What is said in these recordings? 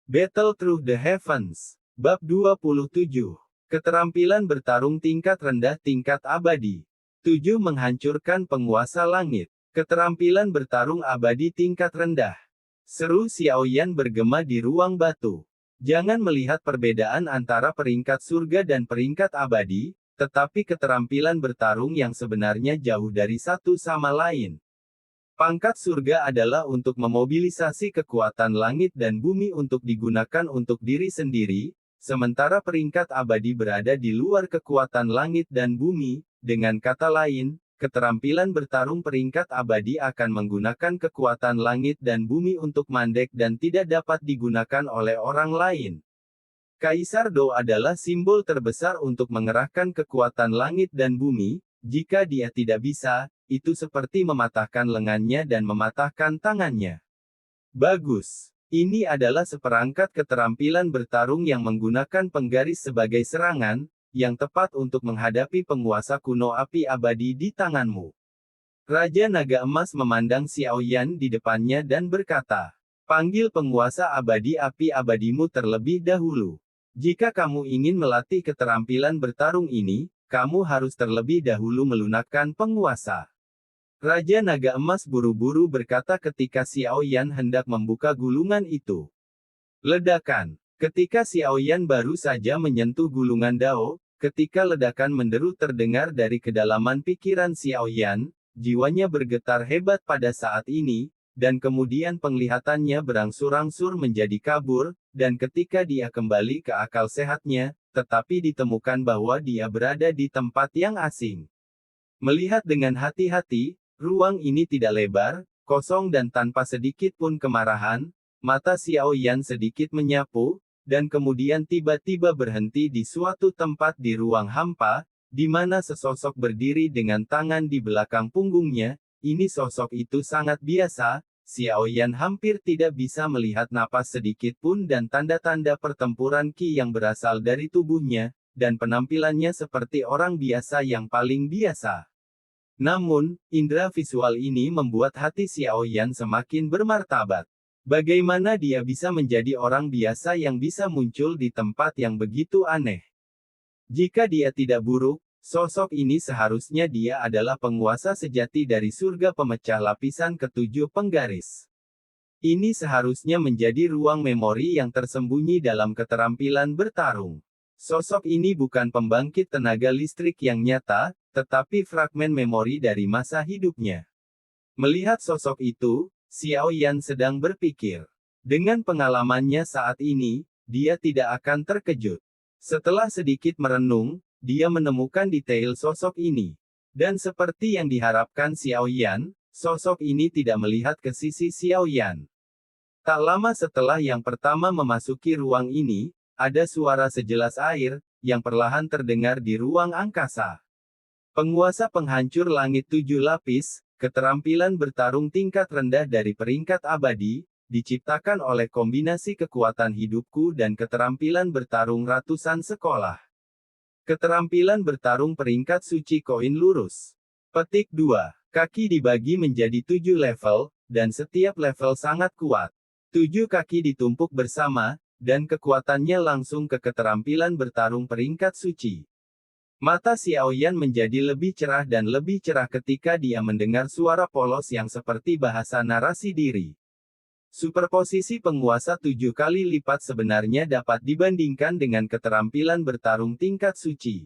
Battle Through the Heavens. Bab 27. Keterampilan bertarung tingkat rendah tingkat abadi. 7. Menghancurkan penguasa langit. Keterampilan bertarung abadi tingkat rendah. Seru Xiaoyan bergema di ruang batu. Jangan melihat perbedaan antara peringkat surga dan peringkat abadi, tetapi keterampilan bertarung yang sebenarnya jauh dari satu sama lain. Pangkat surga adalah untuk memobilisasi kekuatan langit dan bumi untuk digunakan untuk diri sendiri, sementara peringkat abadi berada di luar kekuatan langit dan bumi. Dengan kata lain, keterampilan bertarung peringkat abadi akan menggunakan kekuatan langit dan bumi untuk mandek dan tidak dapat digunakan oleh orang lain. Kaisar Do adalah simbol terbesar untuk mengerahkan kekuatan langit dan bumi. Jika dia tidak bisa, itu seperti mematahkan lengannya dan mematahkan tangannya. Bagus. Ini adalah seperangkat keterampilan bertarung yang menggunakan penggaris sebagai serangan, yang tepat untuk menghadapi penguasa kuno api abadi di tanganmu. Raja Naga Emas memandang Xiaoyan di depannya dan berkata, "Panggil penguasa abadi api abadimu terlebih dahulu. Jika kamu ingin melatih keterampilan bertarung ini, kamu harus terlebih dahulu melunakkan penguasa." Raja Naga Emas buru-buru berkata ketika Xiaoyan hendak membuka gulungan itu. Ledakan. Ketika Xiaoyan baru saja menyentuh gulungan Dao, ketika ledakan menderu terdengar dari kedalaman pikiran Xiaoyan, jiwanya bergetar hebat pada saat ini, dan kemudian penglihatannya berangsur-angsur menjadi kabur, dan ketika dia kembali ke akal sehatnya, tetapi ditemukan bahwa dia berada di tempat yang asing. Melihat dengan hati-hati, ruang ini tidak lebar, kosong dan tanpa sedikit pun kemarahan. Mata Xiaoyan sedikit menyapu, dan kemudian tiba-tiba berhenti di suatu tempat di ruang hampa, di mana sesosok berdiri dengan tangan di belakang punggungnya. Ini sosok itu sangat biasa. Xiaoyan hampir tidak bisa melihat napas sedikit pun dan tanda-tanda pertempuran Qi yang berasal dari tubuhnya, dan penampilannya seperti orang biasa yang paling biasa. Namun, indera visual ini membuat hati Xiaoyan semakin bermartabat. Bagaimana dia bisa menjadi orang biasa yang bisa muncul di tempat yang begitu aneh? Jika dia tidak buruk, sosok ini seharusnya dia adalah penguasa sejati dari surga pemecah lapisan ketujuh penggaris. Ini seharusnya menjadi ruang memori yang tersembunyi dalam keterampilan bertarung. Sosok ini bukan pembangkit tenaga listrik yang nyata, tetapi fragmen memori dari masa hidupnya. Melihat sosok itu, Xiaoyan sedang berpikir. Dengan pengalamannya saat ini, dia tidak akan terkejut. Setelah sedikit merenung, dia menemukan detail sosok ini. Dan seperti yang diharapkan Xiaoyan, sosok ini tidak melihat ke sisi Xiaoyan. Tak lama setelah yang pertama memasuki ruang ini, ada suara sejelas air, yang perlahan terdengar di ruang angkasa. Penguasa penghancur langit 7 lapis, keterampilan bertarung tingkat rendah dari peringkat abadi, diciptakan oleh kombinasi kekuatan hidupku dan keterampilan bertarung ratusan sekolah. Keterampilan bertarung peringkat suci koin lurus. Petik 2. Kaki dibagi menjadi 7 level, dan setiap level sangat kuat. 7 kaki ditumpuk bersama, dan kekuatannya langsung ke keterampilan bertarung peringkat suci. Mata Xiaoyan menjadi lebih cerah dan lebih cerah ketika dia mendengar suara polos yang seperti bahasa narasi diri. Superposisi penguasa 7 kali lipat sebenarnya dapat dibandingkan dengan keterampilan bertarung tingkat suci.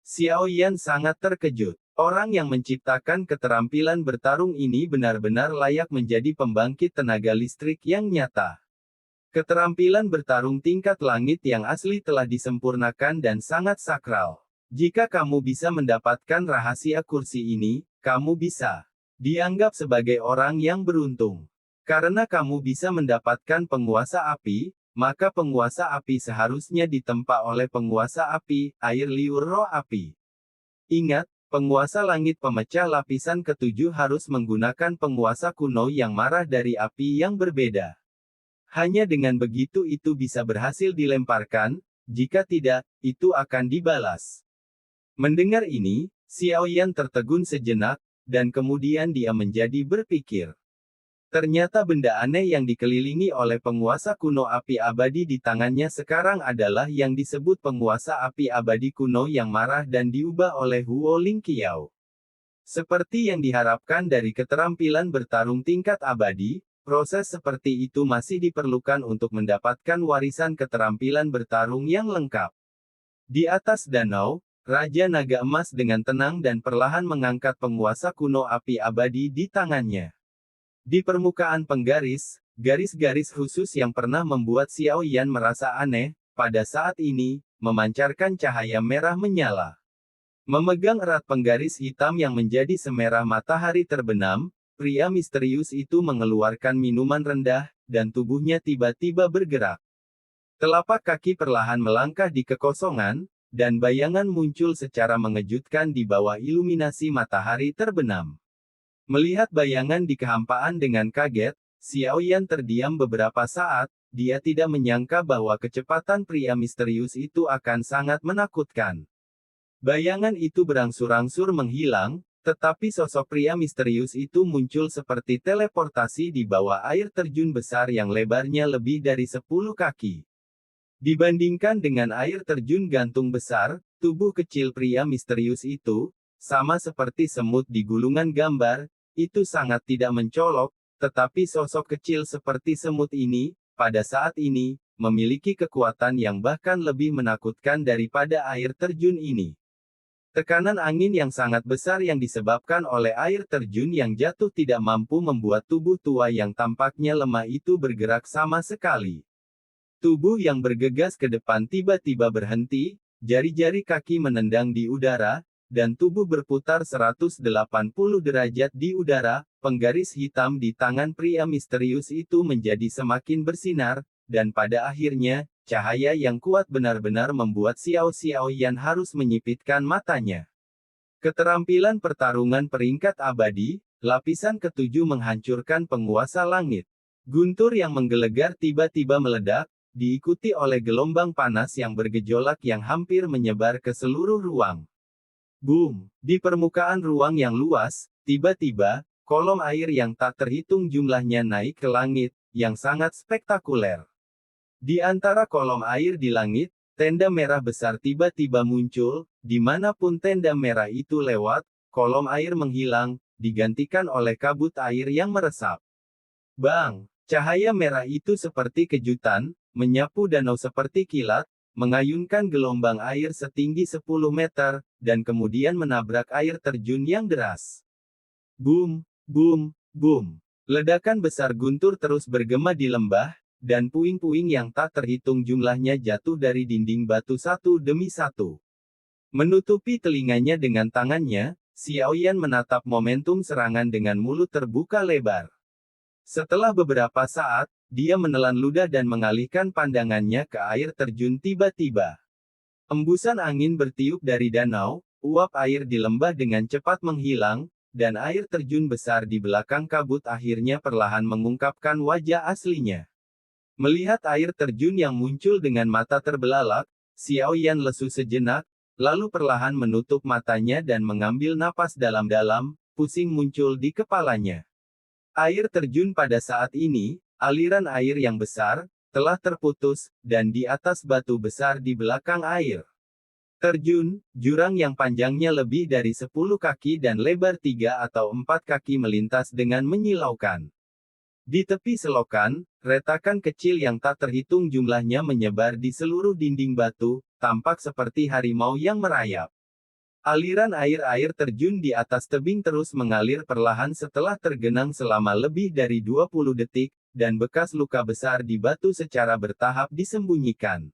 Xiaoyan sangat terkejut. Orang yang menciptakan keterampilan bertarung ini benar-benar layak menjadi pembangkit tenaga listrik yang nyata. Keterampilan bertarung tingkat langit yang asli telah disempurnakan dan sangat sakral. Jika kamu bisa mendapatkan rahasia kursi ini, kamu bisa dianggap sebagai orang yang beruntung. Karena kamu bisa mendapatkan penguasa api, maka penguasa api seharusnya ditempa oleh penguasa api, air liur roh api. Ingat, penguasa langit pemecah lapisan ketujuh harus menggunakan penguasa kuno yang marah dari api yang berbeda. Hanya dengan begitu itu bisa berhasil dilemparkan, jika tidak, itu akan dibalas. Mendengar ini, Xiaoyan tertegun sejenak, dan kemudian dia menjadi berpikir. Ternyata benda aneh yang dikelilingi oleh penguasa kuno api abadi di tangannya sekarang adalah yang disebut penguasa api abadi kuno yang marah dan diubah oleh Huo Lingqiao. Seperti yang diharapkan dari keterampilan bertarung tingkat abadi, proses seperti itu masih diperlukan untuk mendapatkan warisan keterampilan bertarung yang lengkap. Di atas danau, Raja Naga Emas dengan tenang dan perlahan mengangkat penguasa kuno api abadi di tangannya. Di permukaan penggaris, garis-garis khusus yang pernah membuat Xiao Yan merasa aneh, pada saat ini, memancarkan cahaya merah menyala. Memegang erat penggaris hitam yang menjadi semerah matahari terbenam, pria misterius itu mengeluarkan minuman rendah, dan tubuhnya tiba-tiba bergerak. Telapak kaki perlahan melangkah di kekosongan, dan bayangan muncul secara mengejutkan di bawah iluminasi matahari terbenam. Melihat bayangan di kehampaan dengan kaget, Xiao Yan terdiam beberapa saat, dia tidak menyangka bahwa kecepatan pria misterius itu akan sangat menakutkan. Bayangan itu berangsur-angsur menghilang, tetapi sosok pria misterius itu muncul seperti teleportasi di bawah air terjun besar yang lebarnya lebih dari 10 kaki. Dibandingkan dengan air terjun gantung besar, tubuh kecil pria misterius itu, sama seperti semut di gulungan gambar, itu sangat tidak mencolok, tetapi sosok kecil seperti semut ini, pada saat ini, memiliki kekuatan yang bahkan lebih menakutkan daripada air terjun ini. Tekanan angin yang sangat besar yang disebabkan oleh air terjun yang jatuh tidak mampu membuat tubuh tua yang tampaknya lemah itu bergerak sama sekali. Tubuh yang bergegas ke depan tiba-tiba berhenti, jari-jari kaki menendang di udara, dan tubuh berputar 180 derajat di udara. Penggaris hitam di tangan pria misterius itu menjadi semakin bersinar, dan pada akhirnya, cahaya yang kuat benar-benar membuat Xiao Yan harus menyipitkan matanya. Keterampilan pertarungan peringkat abadi, lapisan ketujuh menghancurkan penguasa langit. Guntur yang menggelegar tiba-tiba meledak, diikuti oleh gelombang panas yang bergejolak yang hampir menyebar ke seluruh ruang. Boom! Di permukaan ruang yang luas, tiba-tiba, kolom air yang tak terhitung jumlahnya naik ke langit, yang sangat spektakuler. Di antara kolom air di langit, tenda merah besar tiba-tiba muncul, dimanapun tenda merah itu lewat, kolom air menghilang, digantikan oleh kabut air yang meresap. Bang! Cahaya merah itu seperti kejutan, menyapu danau seperti kilat, mengayunkan gelombang air setinggi 10 meter, dan kemudian menabrak air terjun yang deras. Boom! Boom! Boom! Ledakan besar guntur terus bergema di lembah, dan puing-puing yang tak terhitung jumlahnya jatuh dari dinding batu satu demi satu. Menutupi telinganya dengan tangannya, Xiao Yan menatap momentum serangan dengan mulut terbuka lebar. Setelah beberapa saat, dia menelan ludah dan mengalihkan pandangannya ke air terjun tiba-tiba. Embusan angin bertiup dari danau, uap air di lembah dengan cepat menghilang, dan air terjun besar di belakang kabut akhirnya perlahan mengungkapkan wajah aslinya. Melihat air terjun yang muncul dengan mata terbelalak, Xiao Yan lesu sejenak, lalu perlahan menutup matanya dan mengambil napas dalam-dalam, pusing muncul di kepalanya. Air terjun pada saat ini, aliran air yang besar, telah terputus, dan di atas batu besar di belakang air terjun, jurang yang panjangnya lebih dari 10 kaki dan lebar 3 atau 4 kaki melintas dengan menyilaukan. Di tepi selokan, retakan kecil yang tak terhitung jumlahnya menyebar di seluruh dinding batu, tampak seperti harimau yang merayap. Aliran air terjun di atas tebing terus mengalir perlahan setelah tergenang selama lebih dari 20 detik, dan bekas luka besar di batu secara bertahap disembunyikan.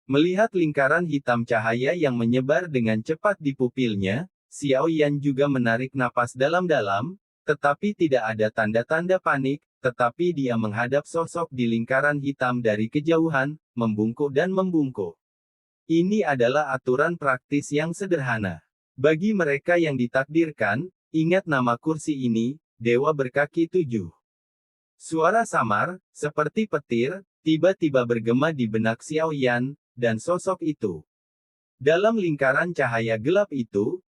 Melihat lingkaran hitam cahaya yang menyebar dengan cepat di pupilnya, Xiao Yan juga menarik napas dalam-dalam, tetapi tidak ada tanda-tanda panik, tetapi dia menghadap sosok di lingkaran hitam dari kejauhan, membungkuk dan membungkuk. Ini adalah aturan praktis yang sederhana. Bagi mereka yang ditakdirkan, ingat nama kursi ini, Dewa Berkaki 7. Suara samar, seperti petir, tiba-tiba bergema di benak Xiao Yan, dan sosok itu. Dalam lingkaran cahaya gelap itu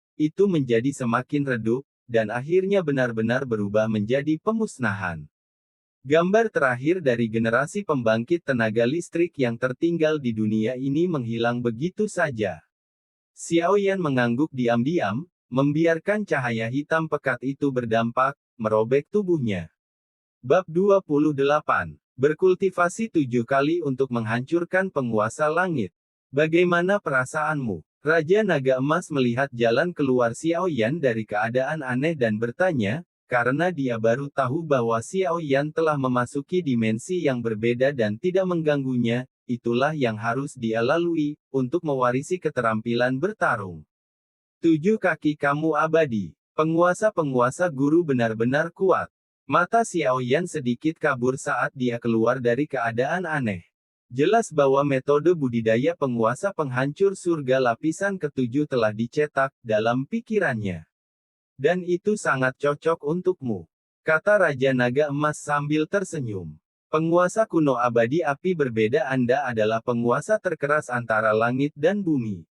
menjadi semakin redup, dan akhirnya benar-benar berubah menjadi pemusnahan. Gambar terakhir dari generasi pembangkit tenaga listrik yang tertinggal di dunia ini menghilang begitu saja. Xiao Yan mengangguk diam-diam, membiarkan cahaya hitam pekat itu berdampak, merobek tubuhnya. Bab 28. Berkultivasi 7 kali untuk menghancurkan penguasa langit. Bagaimana perasaanmu? Raja Naga Emas melihat jalan keluar Xiao Yan dari keadaan aneh dan bertanya, karena dia baru tahu bahwa Xiao Yan telah memasuki dimensi yang berbeda dan tidak mengganggunya, itulah yang harus dia lalui, untuk mewarisi keterampilan bertarung. 7 kaki kamu abadi. Penguasa-penguasa guru benar-benar kuat. Mata Xiao Yan sedikit kabur saat dia keluar dari keadaan aneh. Jelas bahwa metode budidaya penguasa penghancur surga lapisan ke-7 telah dicetak dalam pikirannya. Dan itu sangat cocok untukmu, kata Raja Naga Emas sambil tersenyum. Penguasa kuno abadi api berbeda, Anda adalah penguasa terkeras antara langit dan bumi.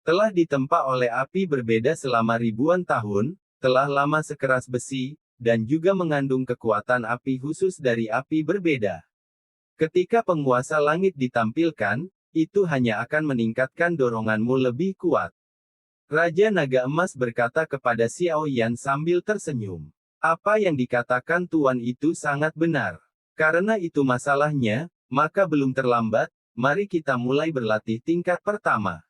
Telah ditempa oleh api berbeda selama ribuan tahun, telah lama sekeras besi, dan juga mengandung kekuatan api khusus dari api berbeda. Ketika penguasa langit ditampilkan, itu hanya akan meningkatkan doronganmu lebih kuat. Raja Naga Emas berkata kepada Xiao Yan sambil tersenyum. Apa yang dikatakan Tuan itu sangat benar. Karena itu masalahnya, maka belum terlambat, mari kita mulai berlatih tingkat pertama.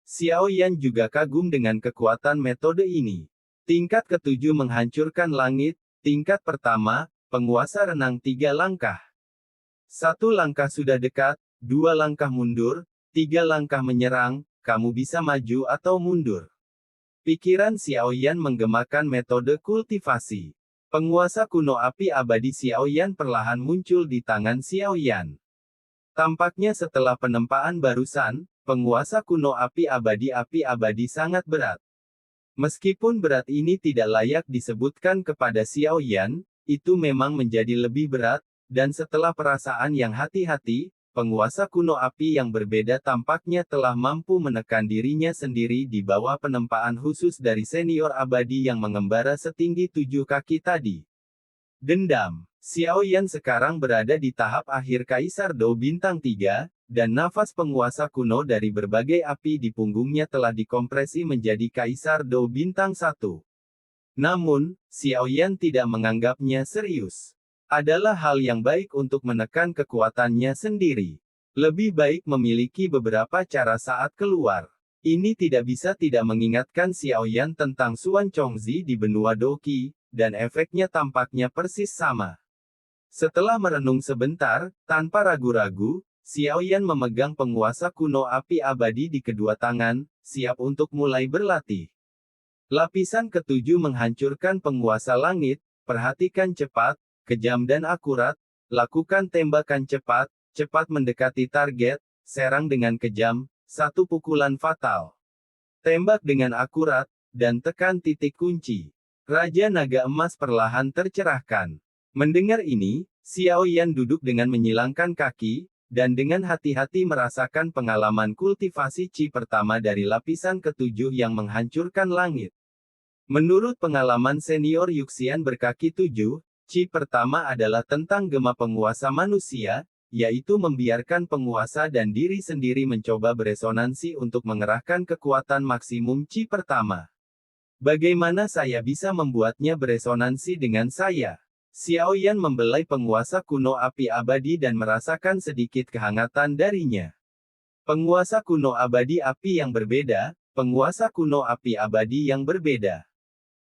Xiao Yan juga kagum dengan kekuatan metode ini. Tingkat ke-7 menghancurkan langit, tingkat pertama, penguasa renang 3 langkah. 1 langkah sudah dekat, 2 langkah mundur, 3 langkah menyerang, kamu bisa maju atau mundur. Pikiran Xiao Yan menggemakan metode kultivasi. Penguasa kuno api abadi Xiao Yan perlahan muncul di tangan Xiao Yan. Tampaknya setelah penempaan barusan, penguasa kuno api abadi sangat berat. Meskipun berat ini tidak layak disebutkan kepada Xiao Yan, itu memang menjadi lebih berat, dan setelah perasaan yang hati-hati, penguasa kuno api yang berbeda tampaknya telah mampu menekan dirinya sendiri di bawah penempaan khusus dari senior abadi yang mengembara setinggi 7 kaki tadi. Dendam. Xiao Yan sekarang berada di tahap akhir Kaisar Dou Bintang 3, dan nafas penguasa kuno dari berbagai api di punggungnya telah dikompresi menjadi Kaisar Dou Bintang 1. Namun, Xiao Yan tidak menganggapnya serius. Adalah hal yang baik untuk menekan kekuatannya sendiri. Lebih baik memiliki beberapa cara saat keluar. Ini tidak bisa tidak mengingatkan Xiao Yan tentang Xuan Chongzi di benua Doqi, dan efeknya tampaknya persis sama. Setelah merenung sebentar, tanpa ragu-ragu, Xiao Yan memegang penguasa kuno api abadi di kedua tangan, siap untuk mulai berlatih. Lapisan ke-7 menghancurkan penguasa langit, perhatikan cepat, kejam dan akurat, lakukan tembakan cepat, cepat mendekati target, serang dengan kejam, 1 pukulan fatal. Tembak dengan akurat, dan tekan titik kunci. Raja Naga Emas perlahan tercerahkan. Mendengar ini, Xiao Yan duduk dengan menyilangkan kaki, dan dengan hati-hati merasakan pengalaman kultivasi Qi pertama dari lapisan ke-7 yang menghancurkan langit. Menurut pengalaman senior Yuxian berkaki 7, Qi pertama adalah tentang gema penguasa manusia, yaitu membiarkan penguasa dan diri sendiri mencoba beresonansi untuk mengerahkan kekuatan maksimum Qi pertama. Bagaimana saya bisa membuatnya beresonansi dengan saya? Xiao Yan membelai penguasa kuno api abadi dan merasakan sedikit kehangatan darinya. Penguasa kuno abadi api yang berbeda, penguasa kuno api abadi yang berbeda.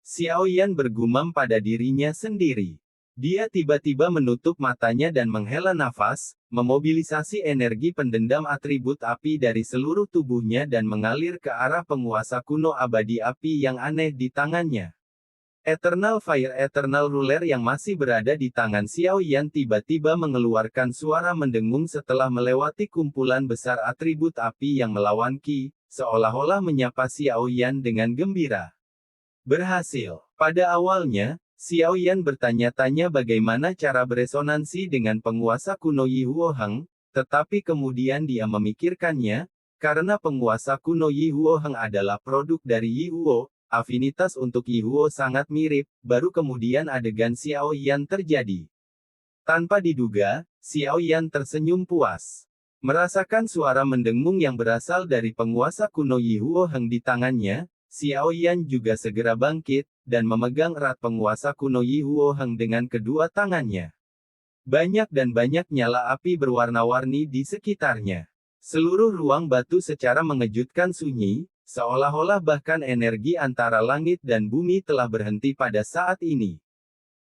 Xiao Yan bergumam pada dirinya sendiri. Dia tiba-tiba menutup matanya dan menghela nafas, memobilisasi energi pendendam atribut api dari seluruh tubuhnya dan mengalir ke arah penguasa kuno abadi api yang aneh di tangannya. Eternal Fire Eternal Ruler yang masih berada di tangan Xiao Yan tiba-tiba mengeluarkan suara mendengung setelah melewati kumpulan besar atribut api yang melawan Qi, seolah-olah menyapa Xiao Yan dengan gembira. Berhasil. Pada awalnya, Xiao Yan bertanya-tanya bagaimana cara beresonansi dengan penguasa kuno Yi Huoheng, tetapi kemudian dia memikirkannya, karena penguasa kuno Yi Huoheng adalah produk dari Yi Huo, afinitas untuk Yi Huo sangat mirip, baru kemudian adegan Xiao Yan terjadi. Tanpa diduga, Xiao Yan tersenyum puas. Merasakan suara mendengung yang berasal dari penguasa kuno Yi Huo Heng di tangannya, Xiao Yan juga segera bangkit, dan memegang erat penguasa kuno Yi Huo Heng dengan kedua tangannya. Banyak nyala api berwarna-warni di sekitarnya. Seluruh ruang batu secara mengejutkan sunyi, seolah-olah bahkan energi antara langit dan bumi telah berhenti pada saat ini.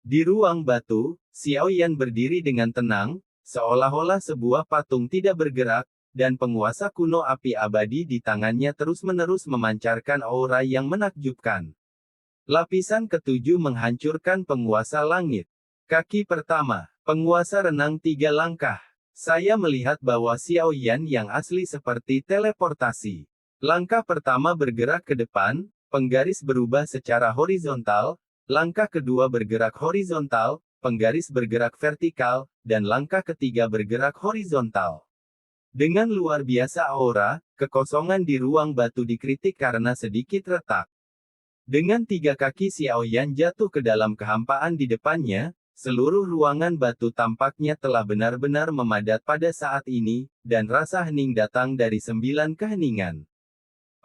Di ruang batu, Xiao Yan berdiri dengan tenang, seolah-olah sebuah patung tidak bergerak, dan penguasa kuno api abadi di tangannya terus-menerus memancarkan aura yang menakjubkan. Lapisan ketujuh menghancurkan penguasa langit. Kaki pertama, penguasa renang 3 langkah. Saya melihat bahwa Xiao Yan yang asli seperti teleportasi. Langkah pertama bergerak ke depan, penggaris berubah secara horizontal, langkah kedua bergerak horizontal, penggaris bergerak vertikal, dan langkah ketiga bergerak horizontal. Dengan luar biasa aura, kekosongan di ruang batu dikritik karena sedikit retak. Dengan 3 kaki Xiao Yan jatuh ke dalam kehampaan di depannya, seluruh ruangan batu tampaknya telah benar-benar memadat pada saat ini, dan rasa hening datang dari 9 keheningan.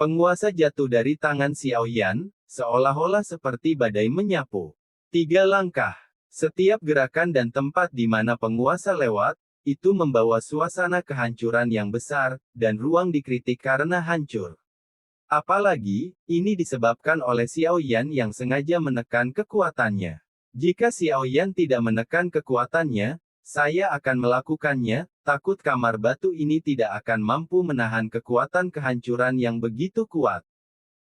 Penguasa jatuh dari tangan Xiao Yan, seolah-olah seperti badai menyapu. 3 langkah. Setiap gerakan dan tempat di mana penguasa lewat, itu membawa suasana kehancuran yang besar, dan ruang dikritik karena hancur. Apalagi, ini disebabkan oleh Xiao Yan yang sengaja menekan kekuatannya. Jika Xiao Yan tidak menekan kekuatannya, saya akan melakukannya, takut kamar batu ini tidak akan mampu menahan kekuatan kehancuran yang begitu kuat.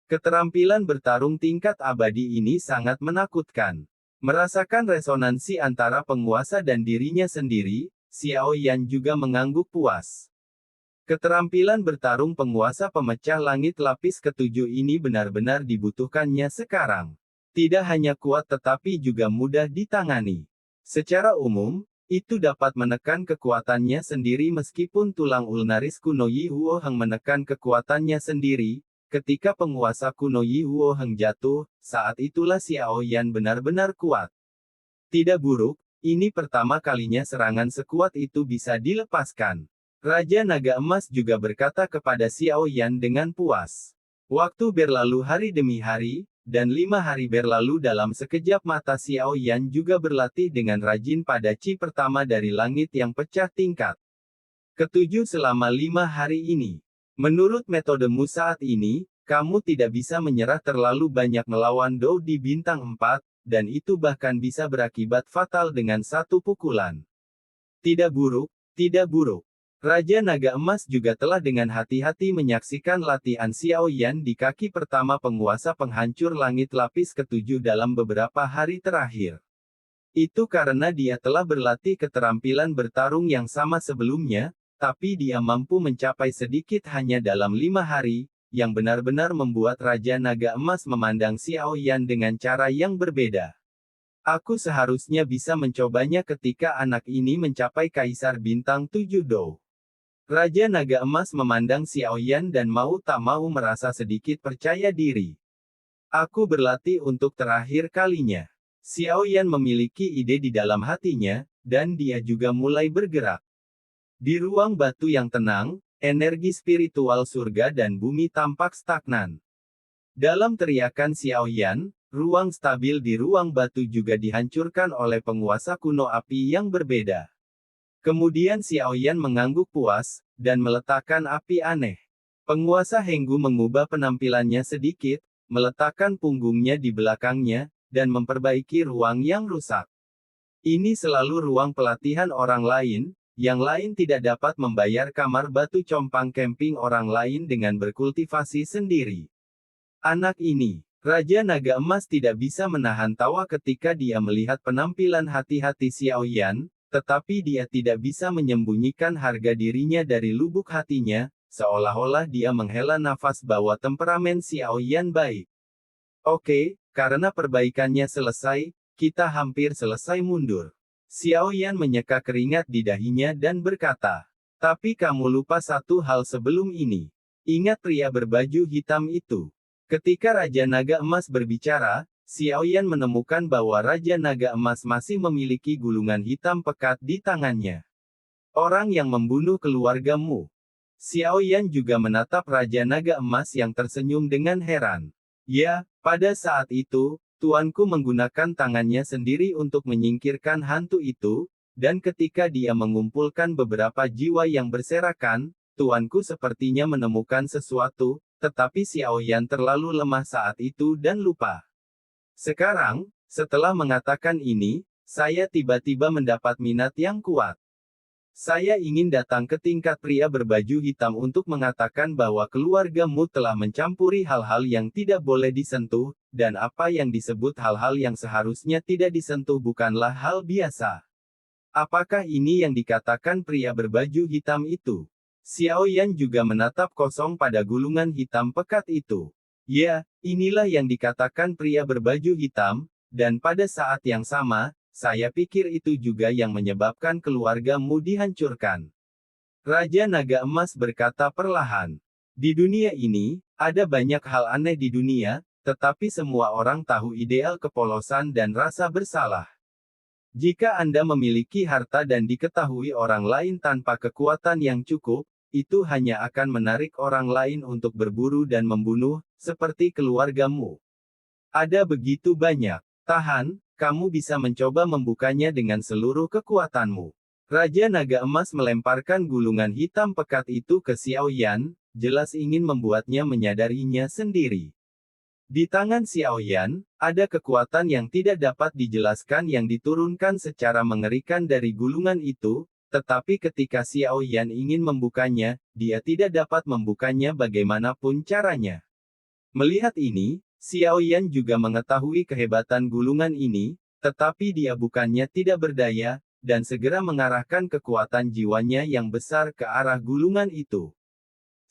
Keterampilan bertarung tingkat abadi ini sangat menakutkan. Merasakan resonansi antara penguasa dan dirinya sendiri, Xiao Yan juga mengangguk puas. Keterampilan bertarung penguasa pemecah langit lapis ketujuh ini benar-benar dibutuhkannya sekarang. Tidak hanya kuat tetapi juga mudah ditangani. Secara umum, itu dapat menekan kekuatannya sendiri meskipun tulang ulnaris kuno Yi Huo Heng menekan kekuatannya sendiri. Ketika penguasa kuno Yi Huo Heng jatuh, saat itulah Xiao Yan benar-benar kuat. Tidak buruk, ini pertama kalinya serangan sekuat itu bisa dilepaskan. Raja Naga Emas juga berkata kepada Xiao Yan dengan puas. Waktu berlalu hari demi hari, dan 5 hari berlalu dalam sekejap mata Xiao Yan juga berlatih dengan rajin pada Qi pertama dari langit yang pecah tingkat ketujuh selama 5 hari ini. Menurut metodemu saat ini, kamu tidak bisa menyerah terlalu banyak melawan Dou di bintang 4, dan itu bahkan bisa berakibat fatal dengan satu pukulan. Tidak buruk, tidak buruk. Raja Naga Emas juga telah dengan hati-hati menyaksikan latihan Xiao Yan di kaki pertama penguasa penghancur langit lapis ketujuh dalam beberapa hari terakhir. Itu karena dia telah berlatih keterampilan bertarung yang sama sebelumnya, tapi dia mampu mencapai sedikit hanya dalam 5 hari, yang benar-benar membuat Raja Naga Emas memandang Xiao Yan dengan cara yang berbeda. Aku seharusnya bisa mencobanya ketika anak ini mencapai Kaisar Bintang 7 Dou. Raja Naga Emas memandang Xiao Yan dan mau tak mau merasa sedikit percaya diri. Aku berlatih untuk terakhir kalinya. Xiao Yan memiliki ide di dalam hatinya, dan dia juga mulai bergerak. Di ruang batu yang tenang, energi spiritual surga dan bumi tampak stagnan. Dalam teriakan Xiao Yan, ruang stabil di ruang batu juga dihancurkan oleh penguasa kuno api yang berbeda. Kemudian Xiao Yan mengangguk puas, dan meletakkan api aneh. Penguasa Henggu mengubah penampilannya sedikit, meletakkan punggungnya di belakangnya, dan memperbaiki ruang yang rusak. Ini selalu ruang pelatihan orang lain, yang lain tidak dapat membayar kamar batu compang camping orang lain dengan berkultivasi sendiri. Anak ini, Raja Naga Emas tidak bisa menahan tawa ketika dia melihat penampilan hati-hati Xiao Yan, tetapi dia tidak bisa menyembunyikan harga dirinya dari lubuk hatinya, seolah-olah dia menghela nafas bahwa temperamen Xiao Yan baik. Oke, karena perbaikannya selesai, kita hampir selesai mundur. Xiao Yan menyeka keringat di dahinya dan berkata, tapi kamu lupa satu hal sebelum ini. Ingat pria berbaju hitam itu. Ketika Raja Naga Emas berbicara, Xiaoyan menemukan bahwa Raja Naga Emas masih memiliki gulungan hitam pekat di tangannya. Orang yang membunuh keluargamu. Xiaoyan juga menatap Raja Naga Emas yang tersenyum dengan heran. Ya, pada saat itu, tuanku menggunakan tangannya sendiri untuk menyingkirkan hantu itu, dan ketika dia mengumpulkan beberapa jiwa yang berserakan, tuanku sepertinya menemukan sesuatu, tetapi Xiaoyan terlalu lemah saat itu dan lupa. Sekarang, setelah mengatakan ini, saya tiba-tiba mendapat minat yang kuat. Saya ingin datang ke tingkat pria berbaju hitam untuk mengatakan bahwa keluargamu telah mencampuri hal-hal yang tidak boleh disentuh, dan apa yang disebut hal-hal yang seharusnya tidak disentuh bukanlah hal biasa. Apakah ini yang dikatakan pria berbaju hitam itu? Xiaoyan juga menatap kosong pada gulungan hitam pekat itu. Ya, inilah yang dikatakan pria berbaju hitam, dan pada saat yang sama, saya pikir itu juga yang menyebabkan keluargamu dihancurkan. Raja Naga Emas berkata perlahan. Di dunia ini, ada banyak hal aneh di dunia, tetapi semua orang tahu ideal kepolosan dan rasa bersalah. Jika Anda memiliki harta dan diketahui orang lain tanpa kekuatan yang cukup, itu hanya akan menarik orang lain untuk berburu dan membunuh, seperti keluargamu. Ada begitu banyak. Tahan, kamu bisa mencoba membukanya dengan seluruh kekuatanmu. Raja Naga Emas melemparkan gulungan hitam pekat itu ke Xiaoyan, jelas ingin membuatnya menyadarinya sendiri. Di tangan Xiaoyan, ada kekuatan yang tidak dapat dijelaskan yang diturunkan secara mengerikan dari gulungan itu, tetapi ketika Xiaoyan ingin membukanya, dia tidak dapat membukanya bagaimanapun caranya. Melihat ini, Xiaoyan juga mengetahui kehebatan gulungan ini, tetapi dia bukannya tidak berdaya, dan segera mengarahkan kekuatan jiwanya yang besar ke arah gulungan itu.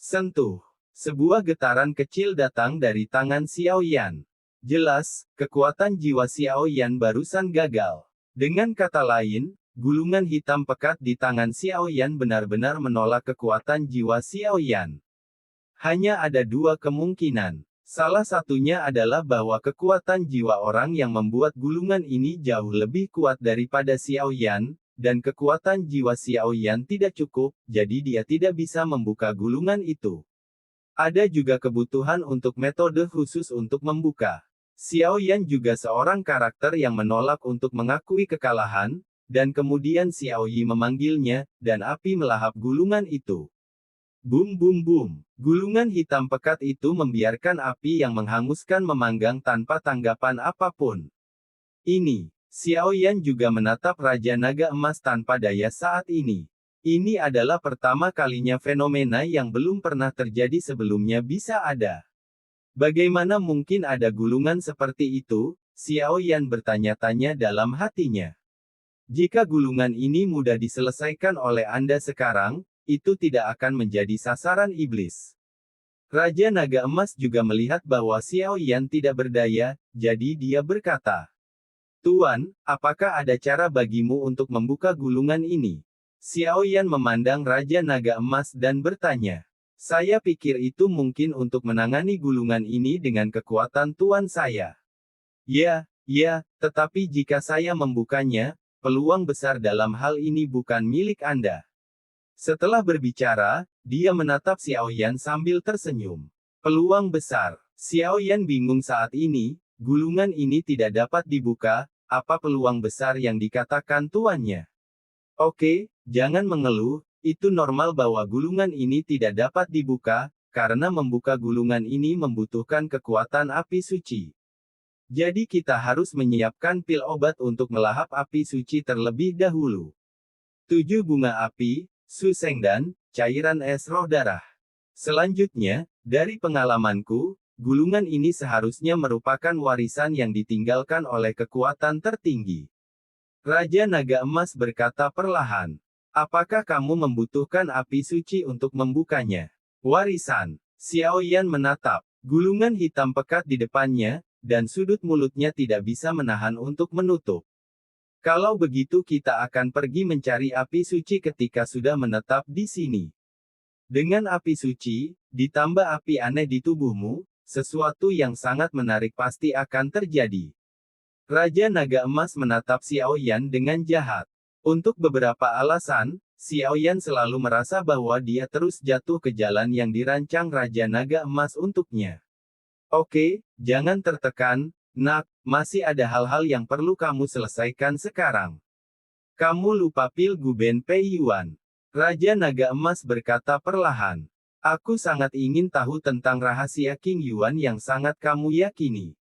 Sentuh. Sebuah getaran kecil datang dari tangan Xiaoyan. Jelas, kekuatan jiwa Xiaoyan barusan gagal. Dengan kata lain, gulungan hitam pekat di tangan Xiaoyan benar-benar menolak kekuatan jiwa Xiaoyan. Hanya ada dua kemungkinan. Salah satunya adalah bahwa kekuatan jiwa orang yang membuat gulungan ini jauh lebih kuat daripada Xiaoyan, dan kekuatan jiwa Xiaoyan tidak cukup, jadi dia tidak bisa membuka gulungan itu. Ada juga kebutuhan untuk metode khusus untuk membuka. Xiaoyan juga seorang karakter yang menolak untuk mengakui kekalahan, dan kemudian Xiaoyi memanggilnya, dan api melahap gulungan itu. Bum bum bum. Gulungan hitam pekat itu membiarkan api yang menghanguskan memanggang tanpa tanggapan apapun. Ini, Xiaoyan juga menatap Raja Naga Emas tanpa daya saat ini. Ini adalah pertama kalinya fenomena yang belum pernah terjadi sebelumnya bisa ada. Bagaimana mungkin ada gulungan seperti itu? Xiaoyan bertanya-tanya dalam hatinya. Jika gulungan ini mudah diselesaikan oleh Anda sekarang, itu tidak akan menjadi sasaran iblis. Raja Naga Emas juga melihat bahwa Xiaoyan tidak berdaya, jadi dia berkata, "Tuan, apakah ada cara bagimu untuk membuka gulungan ini?" Xiaoyan memandang Raja Naga Emas dan bertanya, "Saya pikir itu mungkin untuk menangani gulungan ini dengan kekuatan tuan saya." Ya, tetapi jika saya membukanya, peluang besar dalam hal ini bukan milik Anda." Setelah berbicara, dia menatap Xiaoyan sambil tersenyum. Peluang besar. Xiaoyan bingung saat ini, gulungan ini tidak dapat dibuka, apa peluang besar yang dikatakan tuannya? Oke, jangan mengeluh, itu normal bahwa gulungan ini tidak dapat dibuka, karena membuka gulungan ini membutuhkan kekuatan api suci. Jadi kita harus menyiapkan pil obat untuk melahap api suci terlebih dahulu. 7 bunga api, Su Sengdan, cairan es roh darah. Selanjutnya, dari pengalamanku, gulungan ini seharusnya merupakan warisan yang ditinggalkan oleh kekuatan tertinggi. Raja Naga Emas berkata perlahan. Apakah kamu membutuhkan api suci untuk membukanya? Warisan. Xiaoyan menatap. Gulungan hitam pekat di depannya, dan sudut mulutnya tidak bisa menahan untuk menutup. Kalau begitu kita akan pergi mencari api suci ketika sudah menetap di sini. Dengan api suci, ditambah api aneh di tubuhmu, sesuatu yang sangat menarik pasti akan terjadi. Raja Naga Emas menatap Xiao Yan dengan jahat. Untuk beberapa alasan, Xiao Yan selalu merasa bahwa dia terus jatuh ke jalan yang dirancang Raja Naga Emas untuknya. Oke, jangan tertekan, nak, masih ada hal-hal yang perlu kamu selesaikan sekarang. Kamu lupa pil Guben Pei Yuan. Raja Naga Emas berkata perlahan. Aku sangat ingin tahu tentang rahasia King Yuan yang sangat kamu yakini.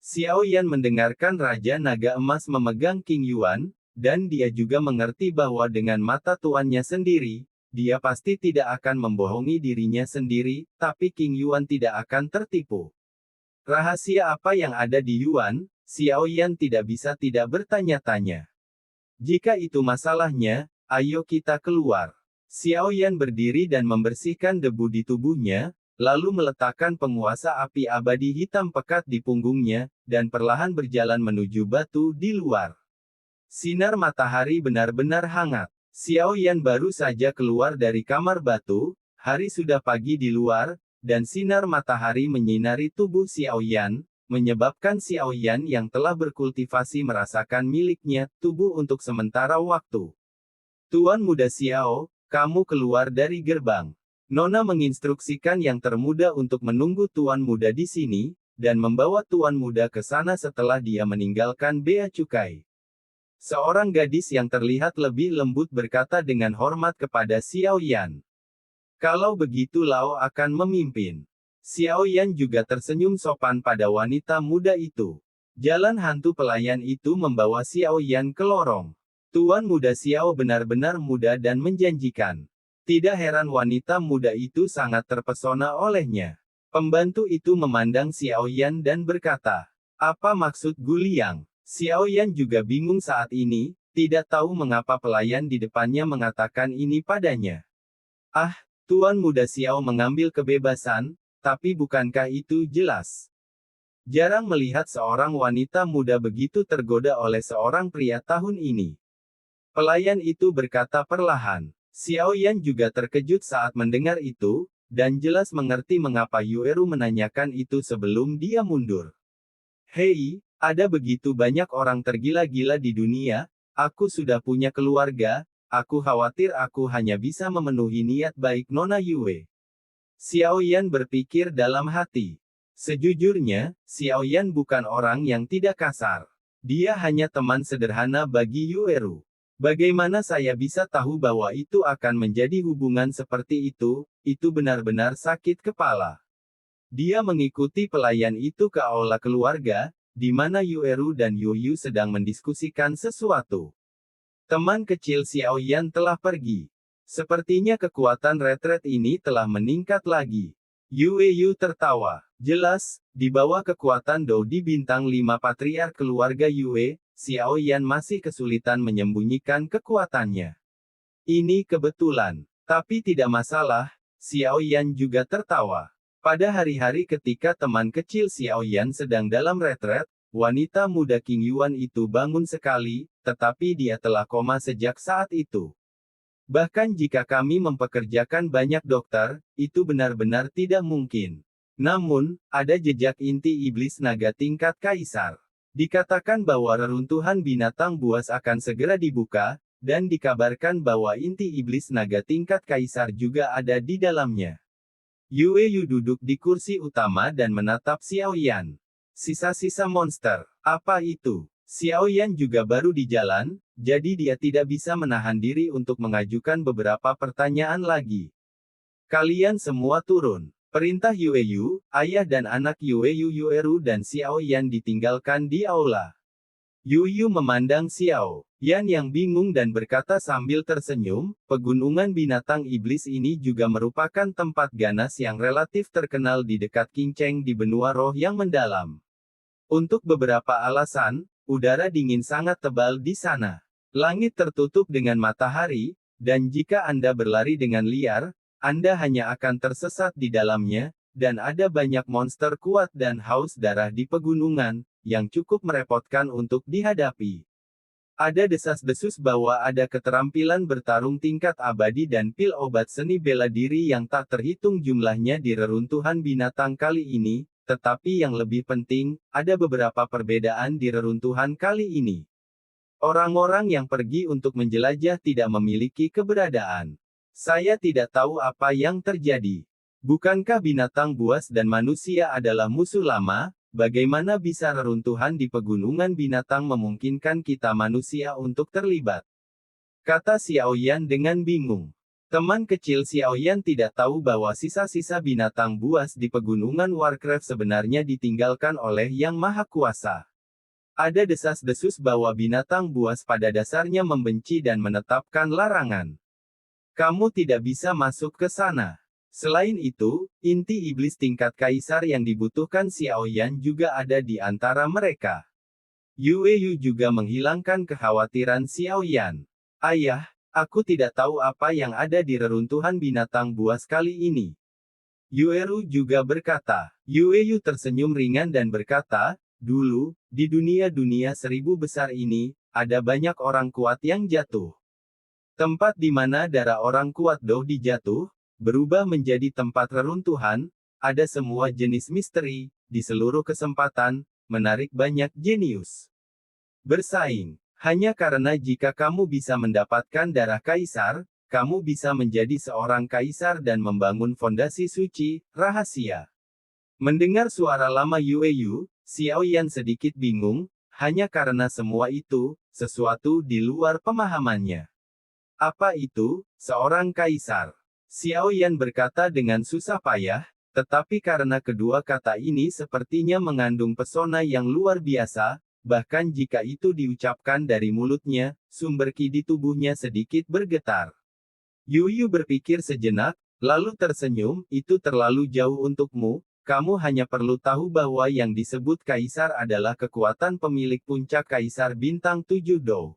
Xiao Yan mendengarkan Raja Naga Emas memegang King Yuan, dan dia juga mengerti bahwa dengan mata tuannya sendiri, dia pasti tidak akan membohongi dirinya sendiri, tapi King Yuan tidak akan tertipu. Rahasia apa yang ada di Yuan? Xiao Yan tidak bisa tidak bertanya-tanya. Jika itu masalahnya, ayo kita keluar. Xiao Yan berdiri dan membersihkan debu di tubuhnya, lalu meletakkan penguasa api abadi hitam pekat di punggungnya, dan perlahan berjalan menuju batu di luar. Sinar matahari benar-benar hangat. Xiao Yan baru saja keluar dari kamar batu, hari sudah pagi di luar, dan sinar matahari menyinari tubuh Xiao Yan, menyebabkan Xiao Yan yang telah berkultivasi merasakan miliknya, tubuh untuk sementara waktu. Tuan Muda Xiao, kamu keluar dari gerbang. Nona menginstruksikan yang termuda untuk menunggu Tuan Muda di sini, dan membawa Tuan Muda ke sana setelah dia meninggalkan Bea Cukai. Seorang gadis yang terlihat lebih lembut berkata dengan hormat kepada Xiao Yan. Kalau begitu Lao akan memimpin. Xiao Yan juga tersenyum sopan pada wanita muda itu. Jalan hantu pelayan itu membawa Xiao Yan ke lorong. Tuan Muda Xiao benar-benar muda dan menjanjikan. Tidak heran wanita muda itu sangat terpesona olehnya. Pembantu itu memandang Xiao Yan dan berkata, apa maksud Guliang? Xiao Yan juga bingung saat ini, tidak tahu mengapa pelayan di depannya mengatakan ini padanya. Ah, Tuan Muda Xiao mengambil kebebasan, tapi bukankah itu jelas? Jarang melihat seorang wanita muda begitu tergoda oleh seorang pria tahun ini. Pelayan itu berkata perlahan. Xiao Yan juga terkejut saat mendengar itu, dan jelas mengerti mengapa Yueru menanyakan itu sebelum dia mundur. Hei, ada begitu banyak orang tergila-gila di dunia, aku sudah punya keluarga, aku khawatir aku hanya bisa memenuhi niat baik Nona Yue. Xiao Yan berpikir dalam hati. Sejujurnya, Xiao Yan bukan orang yang tidak kasar. Dia hanya teman sederhana bagi Yueru. Bagaimana saya bisa tahu bahwa itu akan menjadi hubungan seperti itu benar-benar sakit kepala. Dia mengikuti pelayan itu ke aula keluarga, di mana Yueru dan Yuyu sedang mendiskusikan sesuatu. Teman kecil Xiao Yan telah pergi. Sepertinya kekuatan retret ini telah meningkat lagi. Yueyu tertawa. Jelas, di bawah kekuatan Dou di bintang 5 patriark keluarga Yue, Xiao Yan masih kesulitan menyembunyikan kekuatannya. Ini kebetulan. Tapi tidak masalah, Xiao Yan juga tertawa. Pada hari-hari ketika teman kecil Xiao Yan sedang dalam retret, wanita muda King Yuan itu bangun sekali, tetapi dia telah koma sejak saat itu. Bahkan jika kami mempekerjakan banyak dokter, itu benar-benar tidak mungkin. Namun, ada jejak inti iblis naga tingkat kaisar. Dikatakan bahwa reruntuhan binatang buas akan segera dibuka, dan dikabarkan bahwa inti iblis naga tingkat kaisar juga ada di dalamnya. Yue Yu duduk di kursi utama dan menatap Xiao Yan. Sisa-sisa monster, apa itu? Xiao Yan juga baru di jalan, jadi dia tidak bisa menahan diri untuk mengajukan beberapa pertanyaan lagi. Kalian semua turun. Perintah Yue Yu, ayah dan anak Yue Yu Yueru dan Xiao Yan ditinggalkan di aula. Yuyu memandang Xiao Yan yang bingung dan berkata sambil tersenyum, pegunungan binatang iblis ini juga merupakan tempat ganas yang relatif terkenal di dekat Qingcheng di benua roh yang mendalam. Untuk beberapa alasan, udara dingin sangat tebal di sana. Langit tertutup dengan matahari, dan jika Anda berlari dengan liar, Anda hanya akan tersesat di dalamnya, dan ada banyak monster kuat dan haus darah di pegunungan, yang cukup merepotkan untuk dihadapi. Ada desas-desus bahwa ada keterampilan bertarung tingkat abadi dan pil obat seni bela diri yang tak terhitung jumlahnya di reruntuhan binatang kali ini, tetapi yang lebih penting, ada beberapa perbedaan di reruntuhan kali ini. Orang-orang yang pergi untuk menjelajah tidak memiliki keberadaan. Saya tidak tahu apa yang terjadi. Bukankah binatang buas dan manusia adalah musuh lama? Bagaimana bisa reruntuhan di pegunungan binatang memungkinkan kita manusia untuk terlibat? Kata Xiaoyan dengan bingung. Teman kecil Xiaoyan tidak tahu bahwa sisa-sisa binatang buas di pegunungan Warcraft sebenarnya ditinggalkan oleh Yang Maha Kuasa. Ada desas-desus bahwa binatang buas pada dasarnya membenci dan menetapkan larangan. Kamu tidak bisa masuk ke sana. Selain itu, inti iblis tingkat kaisar yang dibutuhkan Xiaoyan juga ada di antara mereka. Yueyu juga menghilangkan kekhawatiran Xiaoyan. Ayah, aku tidak tahu apa yang ada di reruntuhan binatang buas kali ini. Yueru juga berkata. Yueyu tersenyum ringan dan berkata, dulu, di dunia-dunia seribu besar ini, ada banyak orang kuat yang jatuh. Tempat di mana darah orang kuat dijatuh, berubah menjadi tempat reruntuhan, ada semua jenis misteri, di seluruh kesempatan, menarik banyak jenius. Bersaing. Hanya karena jika kamu bisa mendapatkan darah kaisar, kamu bisa menjadi seorang kaisar dan membangun fondasi suci, rahasia. Mendengar suara lama Yueyu, Xiaoyan sedikit bingung, hanya karena semua itu, sesuatu di luar pemahamannya. Apa itu, seorang kaisar? Xiaoyan berkata dengan susah payah, tetapi karena kedua kata ini sepertinya mengandung pesona yang luar biasa, bahkan jika itu diucapkan dari mulutnya, sumber ki di tubuhnya sedikit bergetar. Yuyu berpikir sejenak, lalu tersenyum, itu terlalu jauh untukmu, kamu hanya perlu tahu bahwa yang disebut kaisar adalah kekuatan pemilik puncak kaisar bintang 7 Dou.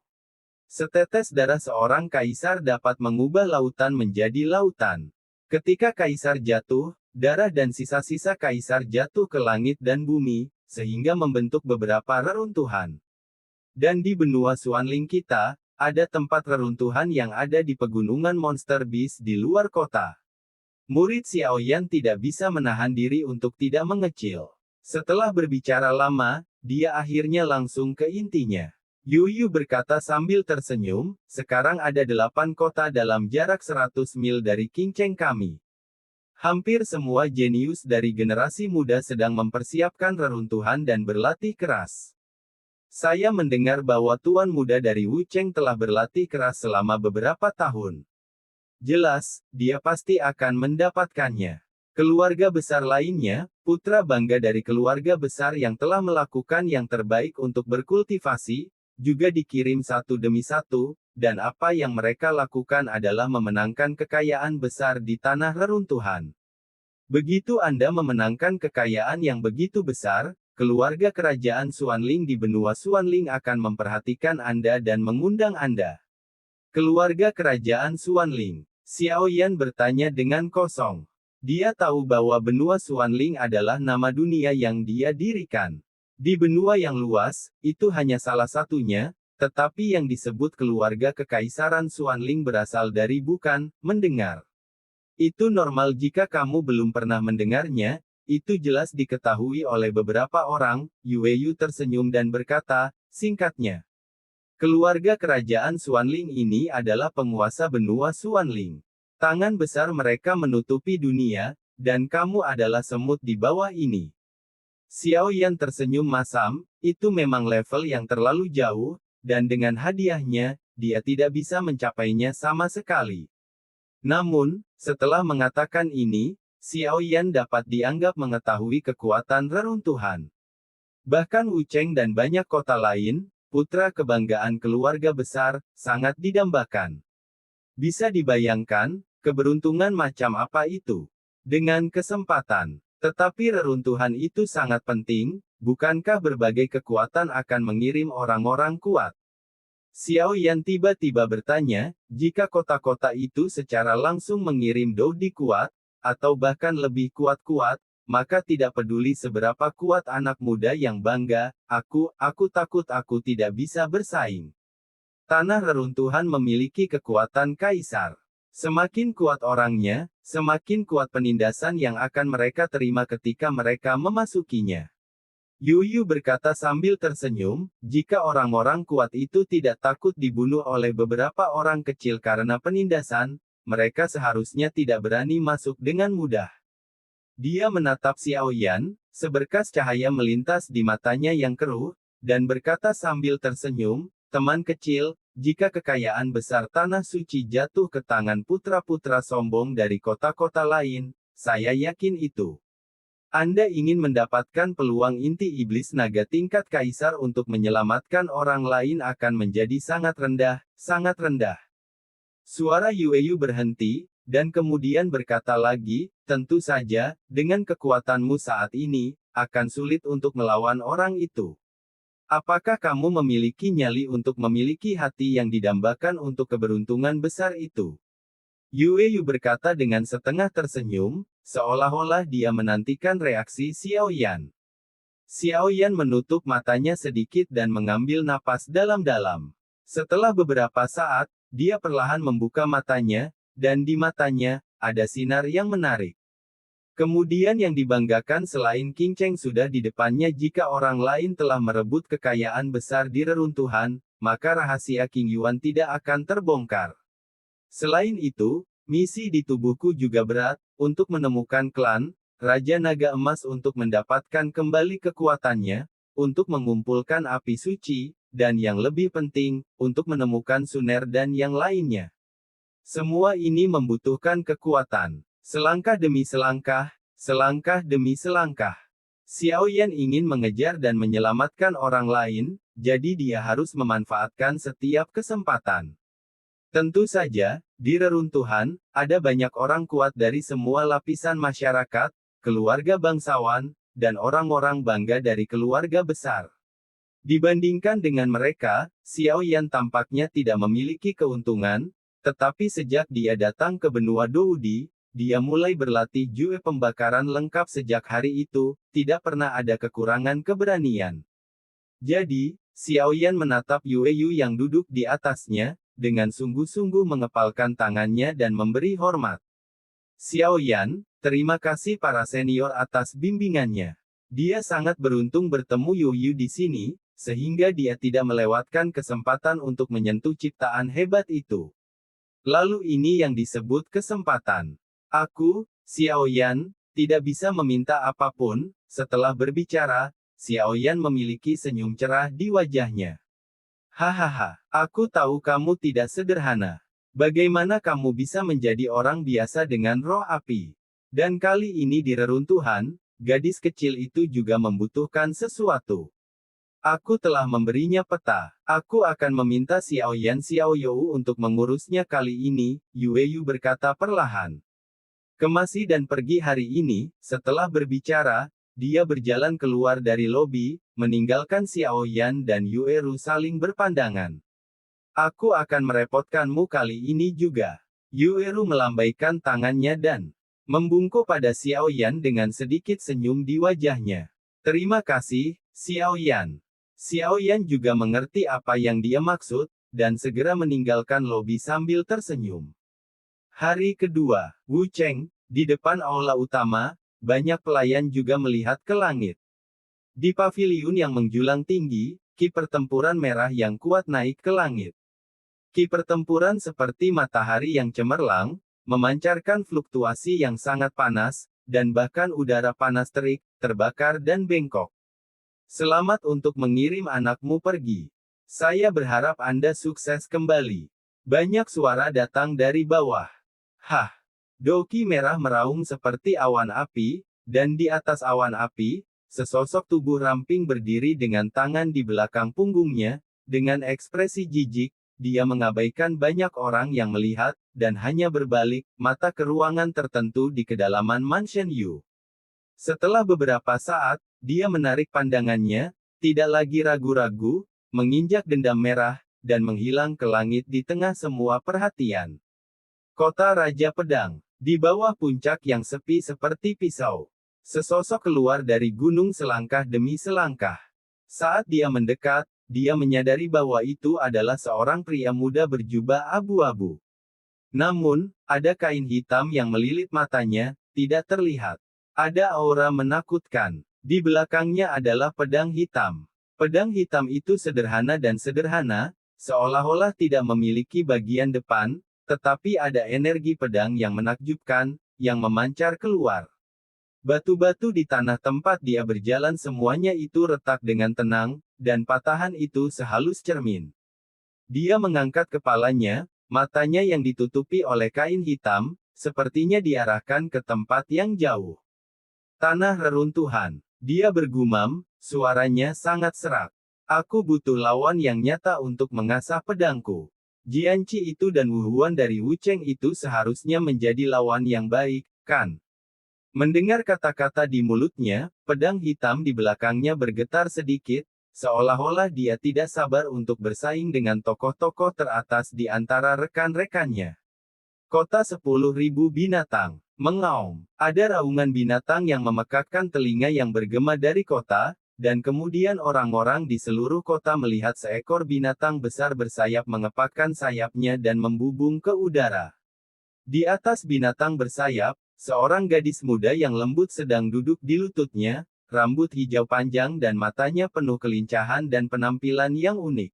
Setetes darah seorang kaisar dapat mengubah lautan menjadi lautan. Ketika kaisar jatuh, darah dan sisa-sisa kaisar jatuh ke langit dan bumi, sehingga membentuk beberapa reruntuhan. Dan di benua Xuanling kita, ada tempat reruntuhan yang ada di pegunungan Monster Beast di luar kota. Murid Xiaoyan tidak bisa menahan diri untuk tidak mengecil. Setelah berbicara lama, dia akhirnya langsung ke intinya. Yuyu berkata sambil tersenyum, sekarang ada 8 kota dalam jarak 100 mil dari Qingcheng kami. Hampir semua jenius dari generasi muda sedang mempersiapkan reruntuhan dan berlatih keras. Saya mendengar bahwa tuan muda dari Wucheng telah berlatih keras selama beberapa tahun. Jelas, dia pasti akan mendapatkannya. Keluarga besar lainnya, putra bangga dari keluarga besar yang telah melakukan yang terbaik untuk berkultivasi, juga dikirim satu demi satu, dan apa yang mereka lakukan adalah memenangkan kekayaan besar di tanah reruntuhan. Begitu Anda memenangkan kekayaan yang begitu besar, keluarga kerajaan Xuanling di benua Xuanling akan memperhatikan Anda dan mengundang Anda. Keluarga kerajaan Xuanling. Xiaoyan bertanya dengan kosong. Dia tahu bahwa benua Xuanling adalah nama dunia yang dia dirikan. Di benua yang luas, itu hanya salah satunya, tetapi yang disebut keluarga kekaisaran Xuanling berasal dari bukan, mendengar. Itu normal jika kamu belum pernah mendengarnya, itu jelas diketahui oleh beberapa orang, Yueyu tersenyum dan berkata, singkatnya. Keluarga kerajaan Xuanling ini adalah penguasa benua Xuanling. Tangan besar mereka menutupi dunia, dan kamu adalah semut di bawah ini. Xiaoyan tersenyum masam, itu memang level yang terlalu jauh, dan dengan hadiahnya, dia tidak bisa mencapainya sama sekali. Namun, setelah mengatakan ini, Xiaoyan dapat dianggap mengetahui kekuatan reruntuhan. Bahkan Wucheng dan banyak kota lain, putra kebanggaan keluarga besar, sangat didambakan. Bisa dibayangkan, keberuntungan macam apa itu? Dengan kesempatan. Tetapi reruntuhan itu sangat penting, bukankah berbagai kekuatan akan mengirim orang-orang kuat? Xiaoyan tiba-tiba bertanya, jika kota-kota itu secara langsung mengirim Dodi kuat, atau bahkan lebih kuat-kuat, maka tidak peduli seberapa kuat anak muda yang bangga, aku takut aku tidak bisa bersaing. Tanah reruntuhan memiliki kekuatan kaisar. Semakin kuat orangnya, semakin kuat penindasan yang akan mereka terima ketika mereka memasukinya. Yu berkata sambil tersenyum, jika orang-orang kuat itu tidak takut dibunuh oleh beberapa orang kecil karena penindasan, mereka seharusnya tidak berani masuk dengan mudah. Dia menatap Xiaoyan, seberkas cahaya melintas di matanya yang keruh, dan berkata sambil tersenyum, teman kecil, jika kekayaan besar tanah suci jatuh ke tangan putra-putra sombong dari kota-kota lain, saya yakin itu. Anda ingin mendapatkan peluang inti iblis naga tingkat kaisar untuk menyelamatkan orang lain akan menjadi sangat rendah, sangat rendah. Suara Yueyu berhenti, dan kemudian berkata lagi, tentu saja, dengan kekuatanmu saat ini, akan sulit untuk melawan orang itu. Apakah kamu memiliki nyali untuk memiliki hati yang didambakan untuk keberuntungan besar itu? Yueyu berkata dengan setengah tersenyum, seolah-olah dia menantikan reaksi Xiaoyan. Xiaoyan menutup matanya sedikit dan mengambil napas dalam-dalam. Setelah beberapa saat, dia perlahan membuka matanya, dan di matanya, ada sinar yang menarik. Kemudian yang dibanggakan selain Qing Cheng sudah di depannya jika orang lain telah merebut kekayaan besar di reruntuhan, maka rahasia Qing Yuan tidak akan terbongkar. Selain itu, misi di tubuhku juga berat, untuk menemukan klan, Raja Naga Emas untuk mendapatkan kembali kekuatannya, untuk mengumpulkan api suci, dan yang lebih penting, untuk menemukan Suner dan yang lainnya. Semua ini membutuhkan kekuatan. Selangkah demi selangkah, selangkah demi selangkah. Xiaoyan ingin mengejar dan menyelamatkan orang lain, jadi dia harus memanfaatkan setiap kesempatan. Tentu saja, di reruntuhan, ada banyak orang kuat dari semua lapisan masyarakat, keluarga bangsawan, dan orang-orang bangga dari keluarga besar. Dibandingkan dengan mereka, Xiaoyan tampaknya tidak memiliki keuntungan, tetapi sejak dia datang ke benua Doudi, dia mulai berlatih jue pembakaran lengkap sejak hari itu, tidak pernah ada kekurangan keberanian. Jadi, Xiaoyan menatap Yueyu yang duduk di atasnya, dengan sungguh-sungguh mengepalkan tangannya dan memberi hormat. Xiaoyan, terima kasih para senior atas bimbingannya. Dia sangat beruntung bertemu Yueyu di sini, sehingga dia tidak melewatkan kesempatan untuk menyentuh ciptaan hebat itu. Lalu ini yang disebut kesempatan. Aku, Xiaoyan, tidak bisa meminta apapun. Setelah berbicara, Xiaoyan memiliki senyum cerah di wajahnya. Hahaha, aku tahu kamu tidak sederhana. Bagaimana kamu bisa menjadi orang biasa dengan roh api? Dan kali ini di reruntuhan, gadis kecil itu juga membutuhkan sesuatu. Aku telah memberinya peta. Aku akan meminta Xiaoyan Xiaoyou untuk mengurusnya kali ini, Yueyu berkata perlahan. Kemasi dan pergi hari ini, setelah berbicara, dia berjalan keluar dari lobi, meninggalkan Xiaoyan dan Yueru saling berpandangan. Aku akan merepotkanmu kali ini juga. Yueru melambaikan tangannya dan membungkuk pada Xiaoyan dengan sedikit senyum di wajahnya. Terima kasih, Xiaoyan. Xiaoyan juga mengerti apa yang dia maksud, dan segera meninggalkan lobi sambil tersenyum. Hari kedua, Wu Cheng, di depan aula utama, banyak pelayan juga melihat ke langit. Di paviliun yang menjulang tinggi, ki pertempuran merah yang kuat naik ke langit. Ki pertempuran seperti matahari yang cemerlang, memancarkan fluktuasi yang sangat panas, dan bahkan udara panas terik, terbakar dan bengkok. Selamat untuk mengirim anakmu pergi. Saya berharap Anda sukses kembali. Banyak suara datang dari bawah. Hah! Doki merah meraung seperti awan api, dan di atas awan api, sesosok tubuh ramping berdiri dengan tangan di belakang punggungnya, dengan ekspresi jijik, dia mengabaikan banyak orang yang melihat, dan hanya berbalik mata ke ruangan tertentu di kedalaman Mansion Yu. Setelah beberapa saat, dia menarik pandangannya, tidak lagi ragu-ragu, menginjak dendam merah, dan menghilang ke langit di tengah semua perhatian. Kota Raja Pedang. Di bawah puncak yang sepi seperti pisau. Sesosok keluar dari gunung selangkah demi selangkah. Saat dia mendekat, dia menyadari bahwa itu adalah seorang pria muda berjubah abu-abu. Namun, ada kain hitam yang melilit matanya, tidak terlihat. Ada aura menakutkan. Di belakangnya adalah pedang hitam. Pedang hitam itu sederhana dan sederhana, seolah-olah tidak memiliki bagian depan, tetapi ada energi pedang yang menakjubkan, yang memancar keluar. Batu-batu di tanah tempat dia berjalan semuanya itu retak dengan tenang, dan patahan itu sehalus cermin. Dia mengangkat kepalanya, matanya yang ditutupi oleh kain hitam, sepertinya diarahkan ke tempat yang jauh. Tanah reruntuhan. Dia bergumam, suaranya sangat serak. Aku butuh lawan yang nyata untuk mengasah pedangku. Jianqi itu dan Wu Huan dari Wucheng itu seharusnya menjadi lawan yang baik, kan? Mendengar kata-kata di mulutnya, pedang hitam di belakangnya bergetar sedikit, seolah-olah dia tidak sabar untuk bersaing dengan tokoh-tokoh teratas di antara rekan-rekannya. Kota 10.000 binatang. Mengaum. Ada raungan binatang yang memekakkan telinga yang bergema dari kota, dan kemudian orang-orang di seluruh kota melihat seekor binatang besar bersayap mengepakkan sayapnya dan membubung ke udara. Di atas binatang bersayap, seorang gadis muda yang lembut sedang duduk di lututnya, rambut hijau panjang dan matanya penuh kelincahan dan penampilan yang unik.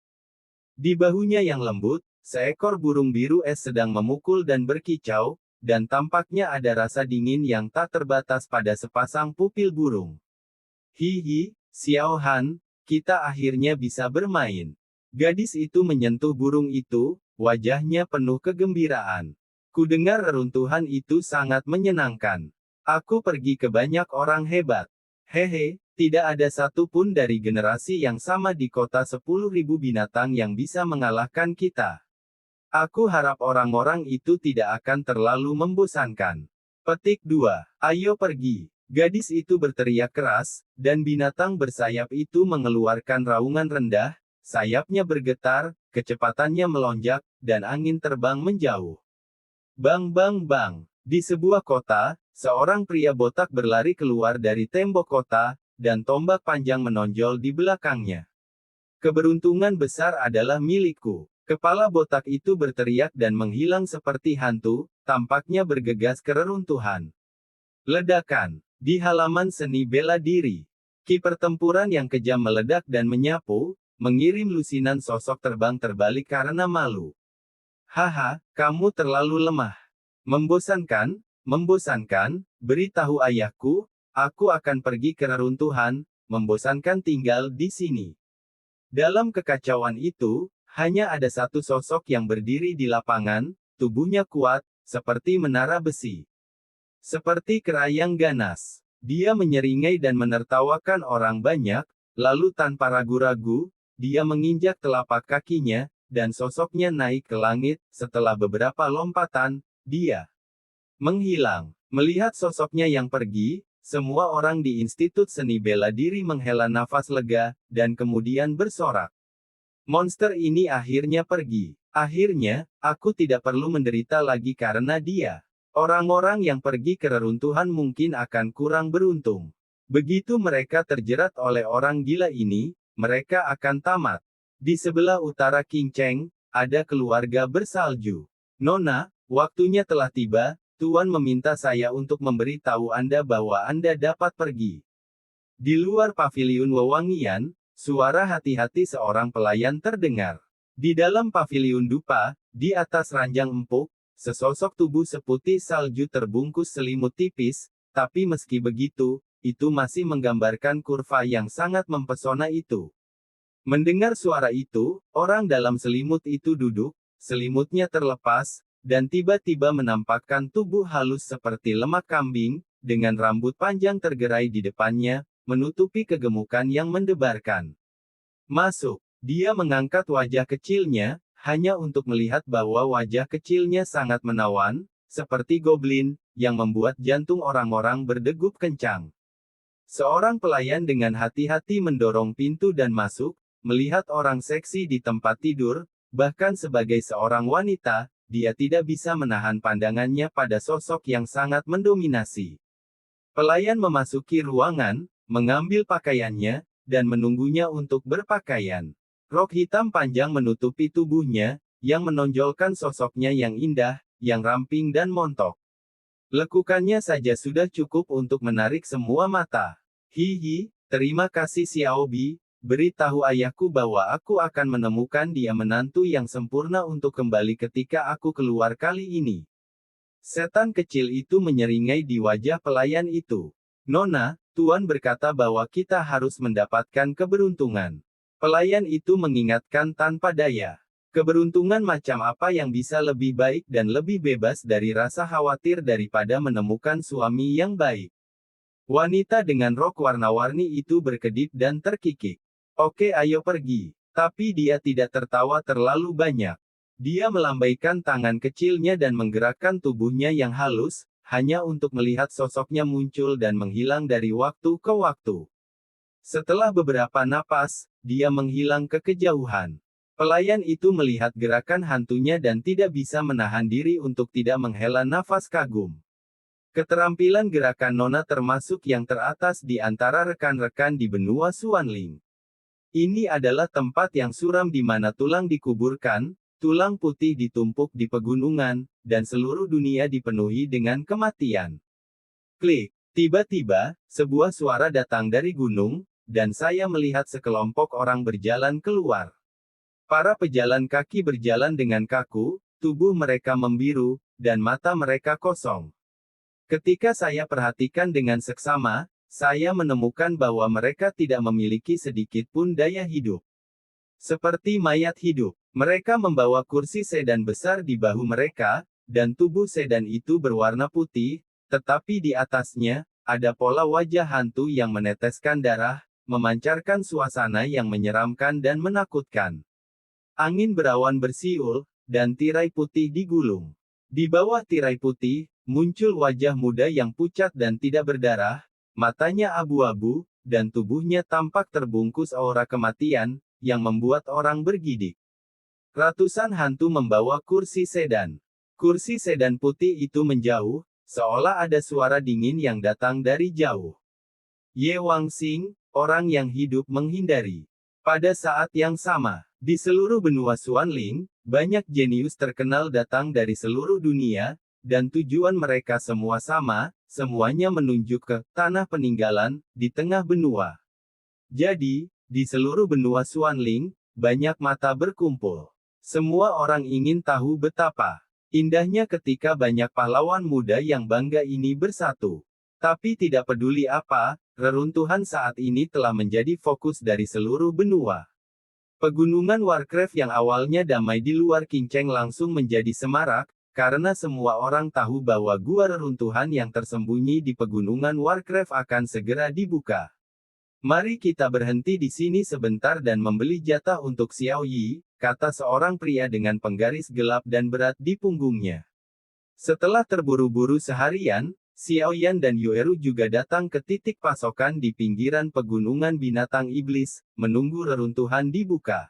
Di bahunya yang lembut, seekor burung biru es sedang memukul dan berkicau, dan tampaknya ada rasa dingin yang tak terbatas pada sepasang pupil burung. Hihi, Xiao Han, kita akhirnya bisa bermain. Gadis itu menyentuh burung itu, wajahnya penuh kegembiraan. Kudengar reruntuhan itu sangat menyenangkan. Aku pergi ke banyak orang hebat. Hehe, tidak ada satu pun dari generasi yang sama di kota 10.000 binatang yang bisa mengalahkan kita. Aku harap orang-orang itu tidak akan terlalu membosankan. Petik 2. Ayo pergi. Gadis itu berteriak keras, dan binatang bersayap itu mengeluarkan raungan rendah, sayapnya bergetar, kecepatannya melonjak, dan angin terbang menjauh. Bang bang bang. Di sebuah kota, seorang pria botak berlari keluar dari tembok kota, dan tombak panjang menonjol di belakangnya. Keberuntungan besar adalah milikku. Kepala botak itu berteriak dan menghilang seperti hantu, tampaknya bergegas ke reruntuhan. Ledakan. Di halaman seni bela diri. Ki pertempuran yang kejam meledak dan menyapu, mengirim lusinan sosok terbang terbalik karena malu. Haha, kamu terlalu lemah. Membosankan, membosankan, beritahu ayahku, aku akan pergi ke reruntuhan, membosankan tinggal di sini. Dalam kekacauan itu, hanya ada satu sosok yang berdiri di lapangan, tubuhnya kuat, seperti menara besi. Seperti kerayang ganas. Dia menyeringai dan menertawakan orang banyak, lalu tanpa ragu-ragu, dia menginjak telapak kakinya, dan sosoknya naik ke langit, setelah beberapa lompatan, dia menghilang. Melihat sosoknya yang pergi, semua orang di Institut Seni Bela Diri menghela nafas lega, dan kemudian bersorak. Monster ini akhirnya pergi. Akhirnya, aku tidak perlu menderita lagi karena dia. Orang-orang yang pergi ke reruntuhan mungkin akan kurang beruntung. Begitu mereka terjerat oleh orang gila ini, mereka akan tamat. Di sebelah utara King Cheng, ada keluarga bersalju. Nona, waktunya telah tiba, Tuan meminta saya untuk memberitahu Anda bahwa Anda dapat pergi. Di luar paviliun wewangian, suara hati-hati seorang pelayan terdengar. Di dalam paviliun dupa, di atas ranjang empuk, sesosok tubuh seputih salju terbungkus selimut tipis, tapi meski begitu, itu masih menggambarkan kurva yang sangat mempesona itu. Mendengar suara itu, orang dalam selimut itu duduk, selimutnya terlepas, dan tiba-tiba menampakkan tubuh halus seperti lemak kambing, dengan rambut panjang tergerai di depannya, menutupi kegemukan yang mendebarkan. Masuk. Dia mengangkat wajah kecilnya, hanya untuk melihat bahwa wajah kecilnya sangat menawan, seperti goblin, yang membuat jantung orang-orang berdegup kencang. Seorang pelayan dengan hati-hati mendorong pintu dan masuk, melihat orang seksi di tempat tidur, bahkan sebagai seorang wanita, dia tidak bisa menahan pandangannya pada sosok yang sangat mendominasi. Pelayan memasuki ruangan, mengambil pakaiannya, dan menunggunya untuk berpakaian. Rok hitam panjang menutupi tubuhnya, yang menonjolkan sosoknya yang indah, yang ramping dan montok. Lekukannya saja sudah cukup untuk menarik semua mata. Hihi, terima kasih Xiaobi, beritahu ayahku bahwa aku akan menemukan dia menantu yang sempurna untuk kembali ketika aku keluar kali ini. Setan kecil itu menyeringai di wajah pelayan itu. Nona, Tuan berkata bahwa kita harus mendapatkan keberuntungan. Pelayan itu mengingatkan tanpa daya. Keberuntungan macam apa yang bisa lebih baik dan lebih bebas dari rasa khawatir daripada menemukan suami yang baik. Wanita dengan rok warna-warni itu berkedip dan terkikik. Oke, ayo pergi. Tapi dia tidak tertawa terlalu banyak. Dia melambaikan tangan kecilnya dan menggerakkan tubuhnya yang halus, hanya untuk melihat sosoknya muncul dan menghilang dari waktu ke waktu. Setelah beberapa napas, dia menghilang ke kejauhan. Pelayan itu melihat gerakan hantunya dan tidak bisa menahan diri untuk tidak menghela nafas kagum. Keterampilan gerakan Nona termasuk yang teratas di antara rekan-rekan di benua Xuanling. Ini adalah tempat yang suram di mana tulang dikuburkan, tulang putih ditumpuk di pegunungan, dan seluruh dunia dipenuhi dengan kematian. Klik. Tiba-tiba, sebuah suara datang dari gunung, dan saya melihat sekelompok orang berjalan keluar. Para pejalan kaki berjalan dengan kaku, tubuh mereka membiru, dan mata mereka kosong. Ketika saya perhatikan dengan seksama, saya menemukan bahwa mereka tidak memiliki sedikit pun daya hidup. Seperti mayat hidup, mereka membawa kursi sedan besar di bahu mereka, dan tubuh sedan itu berwarna putih, tetapi di atasnya, ada pola wajah hantu yang meneteskan darah, memancarkan suasana yang menyeramkan dan menakutkan. Angin berawan bersiul, dan tirai putih digulung. Di bawah tirai putih, muncul wajah muda yang pucat dan tidak berdarah, matanya abu-abu, dan tubuhnya tampak terbungkus aura kematian, yang membuat orang bergidik. Ratusan hantu membawa kursi sedan. Kursi sedan putih itu menjauh, seolah ada suara dingin yang datang dari jauh. Ye Wangxing, orang yang hidup menghindari. Pada saat yang sama, di seluruh benua Xuanling, banyak jenius terkenal datang dari seluruh dunia, dan tujuan mereka semua sama, semuanya menunjuk ke tanah peninggalan di tengah benua. Jadi, di seluruh benua Xuanling, banyak mata berkumpul. Semua orang ingin tahu betapa indahnya ketika banyak pahlawan muda yang bangga ini bersatu. Tapi tidak peduli apa, reruntuhan saat ini telah menjadi fokus dari seluruh benua. Pegunungan Warcraft yang awalnya damai di luar Qinceng langsung menjadi semarak, karena semua orang tahu bahwa gua reruntuhan yang tersembunyi di pegunungan Warcraft akan segera dibuka. Mari kita berhenti di sini sebentar dan membeli jatah untuk Xiao Yi, kata seorang pria dengan penggaris gelap dan berat di punggungnya. Setelah terburu-buru seharian, Xiao Yan dan Yueru juga datang ke titik pasokan di pinggiran pegunungan binatang iblis, menunggu reruntuhan dibuka.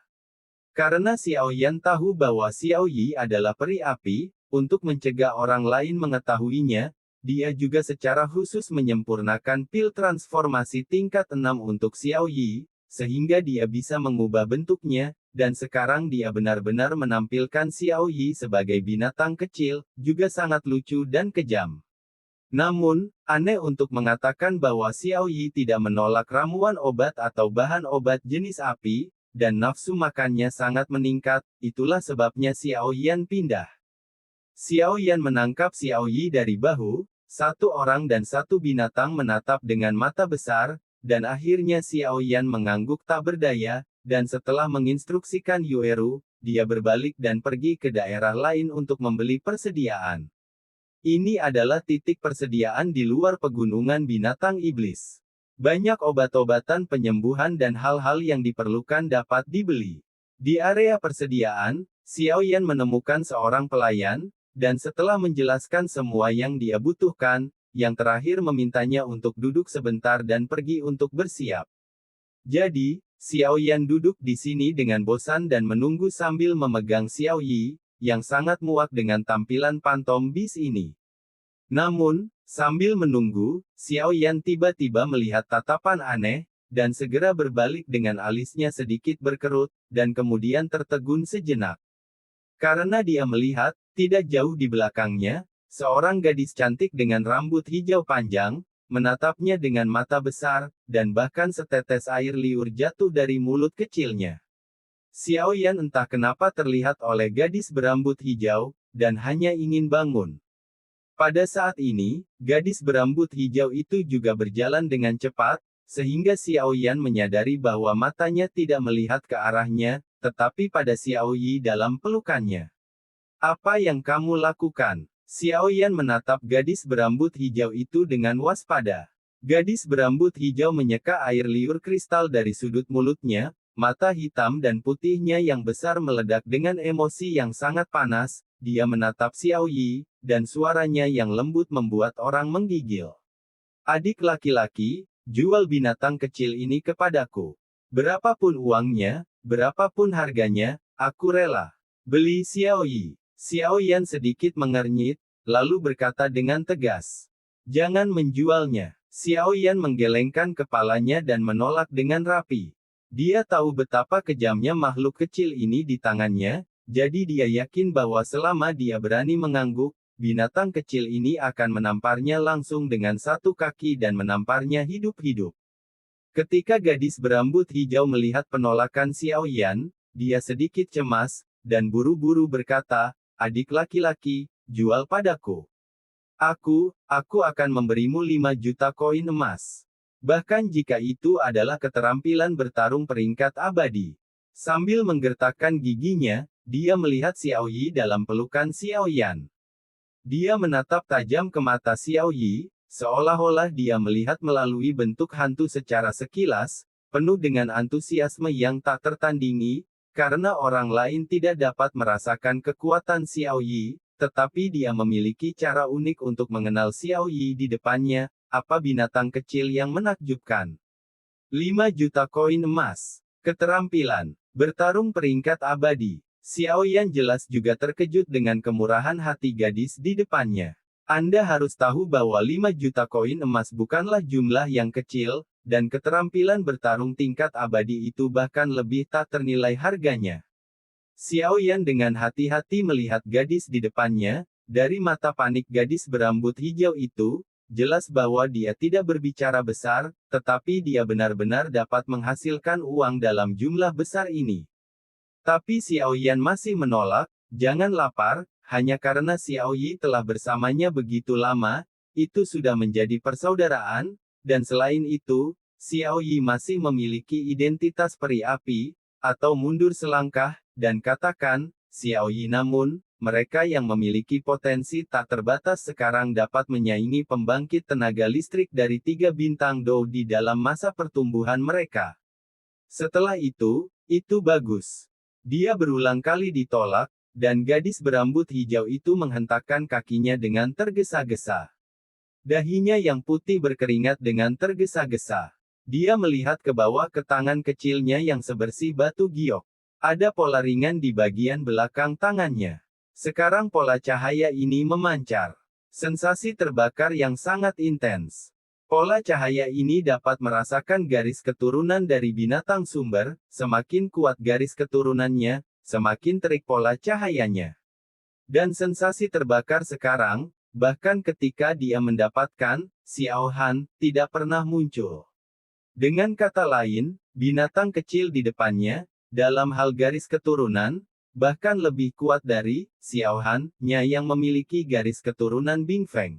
Karena Xiao Yan tahu bahwa Xiao Yi adalah peri api, untuk mencegah orang lain mengetahuinya, dia juga secara khusus menyempurnakan pil transformasi tingkat 6 untuk Xiao Yi, sehingga dia bisa mengubah bentuknya, dan sekarang dia benar-benar menampilkan Xiao Yi sebagai binatang kecil, juga sangat lucu dan kejam. Namun, aneh untuk mengatakan bahwa Xiao Yi tidak menolak ramuan obat atau bahan obat jenis api, dan nafsu makannya sangat meningkat, itulah sebabnya Xiao Yan pindah. Xiao Yan menangkap Xiao Yi dari bahu, satu orang dan satu binatang menatap dengan mata besar, dan akhirnya Xiao Yan mengangguk tak berdaya, dan setelah menginstruksikan Yueru, dia berbalik dan pergi ke daerah lain untuk membeli persediaan. Ini adalah titik persediaan di luar pegunungan binatang iblis. Banyak obat-obatan penyembuhan dan hal-hal yang diperlukan dapat dibeli. Di area persediaan, Xiao Yan menemukan seorang pelayan, dan setelah menjelaskan semua yang dia butuhkan, yang terakhir memintanya untuk duduk sebentar dan pergi untuk bersiap. Jadi, Xiao Yan duduk di sini dengan bosan dan menunggu sambil memegang Xiao Yi, yang sangat muak dengan tampilan pantom bis ini. Namun, sambil menunggu, Xiao Yan tiba-tiba melihat tatapan aneh, dan segera berbalik dengan alisnya sedikit berkerut, dan kemudian tertegun sejenak. Karena dia melihat, tidak jauh di belakangnya, seorang gadis cantik dengan rambut hijau panjang, menatapnya dengan mata besar, dan bahkan setetes air liur jatuh dari mulut kecilnya. Xiao Yan entah kenapa terlihat oleh gadis berambut hijau, dan hanya ingin bangun. Pada saat ini, gadis berambut hijau itu juga berjalan dengan cepat, sehingga Xiao Yan menyadari bahwa matanya tidak melihat ke arahnya, tetapi pada Xiao Yi dalam pelukannya. Apa yang kamu lakukan? Xiao Yan menatap gadis berambut hijau itu dengan waspada. Gadis berambut hijau menyeka air liur kristal dari sudut mulutnya, mata hitam dan putihnya yang besar meledak dengan emosi yang sangat panas. Dia menatap Xiao Yi, dan suaranya yang lembut membuat orang menggigil. Adik laki-laki, jual binatang kecil ini kepadaku. Berapapun uangnya, berapapun harganya, aku rela. Beli Xiao Yi. Xiao Yan sedikit mengernyit, lalu berkata dengan tegas. Jangan menjualnya. Xiao Yan menggelengkan kepalanya dan menolak dengan rapi. Dia tahu betapa kejamnya makhluk kecil ini di tangannya, jadi dia yakin bahwa selama dia berani mengangguk, binatang kecil ini akan menamparnya langsung dengan satu kaki dan menamparnya hidup-hidup. Ketika gadis berambut hijau melihat penolakan Xiao Yan, dia sedikit cemas, dan buru-buru berkata, adik laki-laki, jual padaku. Aku akan memberimu 5 juta koin emas. Bahkan jika itu adalah keterampilan bertarung peringkat abadi. Sambil menggertakkan giginya, dia melihat Xiao Yi dalam pelukan Xiao Yan. Dia menatap tajam ke mata Xiao Yi, seolah-olah dia melihat melalui bentuk hantu secara sekilas, penuh dengan antusiasme yang tak tertandingi, karena orang lain tidak dapat merasakan kekuatan Xiao Yi, tetapi dia memiliki cara unik untuk mengenal Xiao Yi di depannya, apa binatang kecil yang menakjubkan. 5 juta koin emas. Keterampilan bertarung peringkat abadi. Xiao Yan jelas juga terkejut dengan kemurahan hati gadis di depannya. Anda harus tahu bahwa 5 juta koin emas bukanlah jumlah yang kecil, dan keterampilan bertarung tingkat abadi itu bahkan lebih tak ternilai harganya. Xiao Yan dengan hati-hati melihat gadis di depannya, dari mata panik gadis berambut hijau itu, jelas bahwa dia tidak berbicara besar, tetapi dia benar-benar dapat menghasilkan uang dalam jumlah besar ini. Tapi Xiao Yan masih menolak, jangan lapar, hanya karena Xiao Yi telah bersamanya begitu lama, itu sudah menjadi persaudaraan, dan selain itu, Xiao Yi masih memiliki identitas peri api, atau mundur selangkah, dan katakan, Xiao Yi namun, mereka yang memiliki potensi tak terbatas sekarang dapat menyaingi pembangkit tenaga listrik dari 3 bintang Dou di dalam masa pertumbuhan mereka. Setelah itu bagus. Dia berulang kali ditolak, dan gadis berambut hijau itu menghentakkan kakinya dengan tergesa-gesa. Dahinya yang putih berkeringat dengan tergesa-gesa. Dia melihat ke bawah ke tangan kecilnya yang sebersih batu giok. Ada pola ringan di bagian belakang tangannya. Sekarang pola cahaya ini memancar. Sensasi terbakar yang sangat intens. Pola cahaya ini dapat merasakan garis keturunan dari binatang sumber, semakin kuat garis keturunannya, semakin terik pola cahayanya. Dan sensasi terbakar sekarang, bahkan ketika dia mendapatkan, Xiao Han, tidak pernah muncul. Dengan kata lain, binatang kecil di depannya, dalam hal garis keturunan, bahkan lebih kuat dari Xiao Han-nya yang memiliki garis keturunan Bing Feng.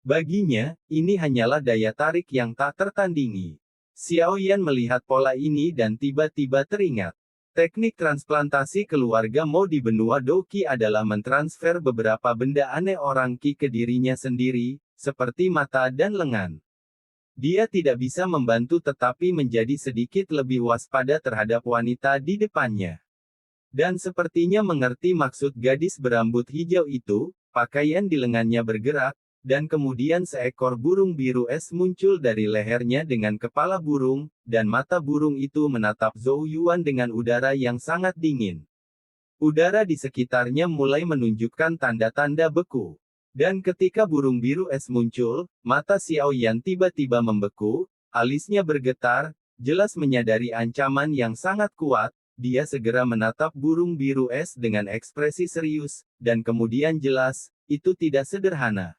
Baginya, ini hanyalah daya tarik yang tak tertandingi. Xiao Yan melihat pola ini dan tiba-tiba teringat. Teknik transplantasi keluarga Mo di benua Dou Qi adalah mentransfer beberapa benda aneh orang Qi ke dirinya sendiri, seperti mata dan lengan. Dia tidak bisa membantu tetapi menjadi sedikit lebih waspada terhadap wanita di depannya. Dan sepertinya mengerti maksud gadis berambut hijau itu, pakaian di lengannya bergerak, dan kemudian seekor burung biru es muncul dari lehernya dengan kepala burung, dan mata burung itu menatap Zhou Yuan dengan udara yang sangat dingin. Udara di sekitarnya mulai menunjukkan tanda-tanda beku. Dan ketika burung biru es muncul, mata Xiao Yan tiba-tiba membeku, alisnya bergetar, Jelas menyadari ancaman yang sangat kuat, dia segera menatap burung biru es dengan ekspresi serius, dan kemudian jelas, itu tidak sederhana.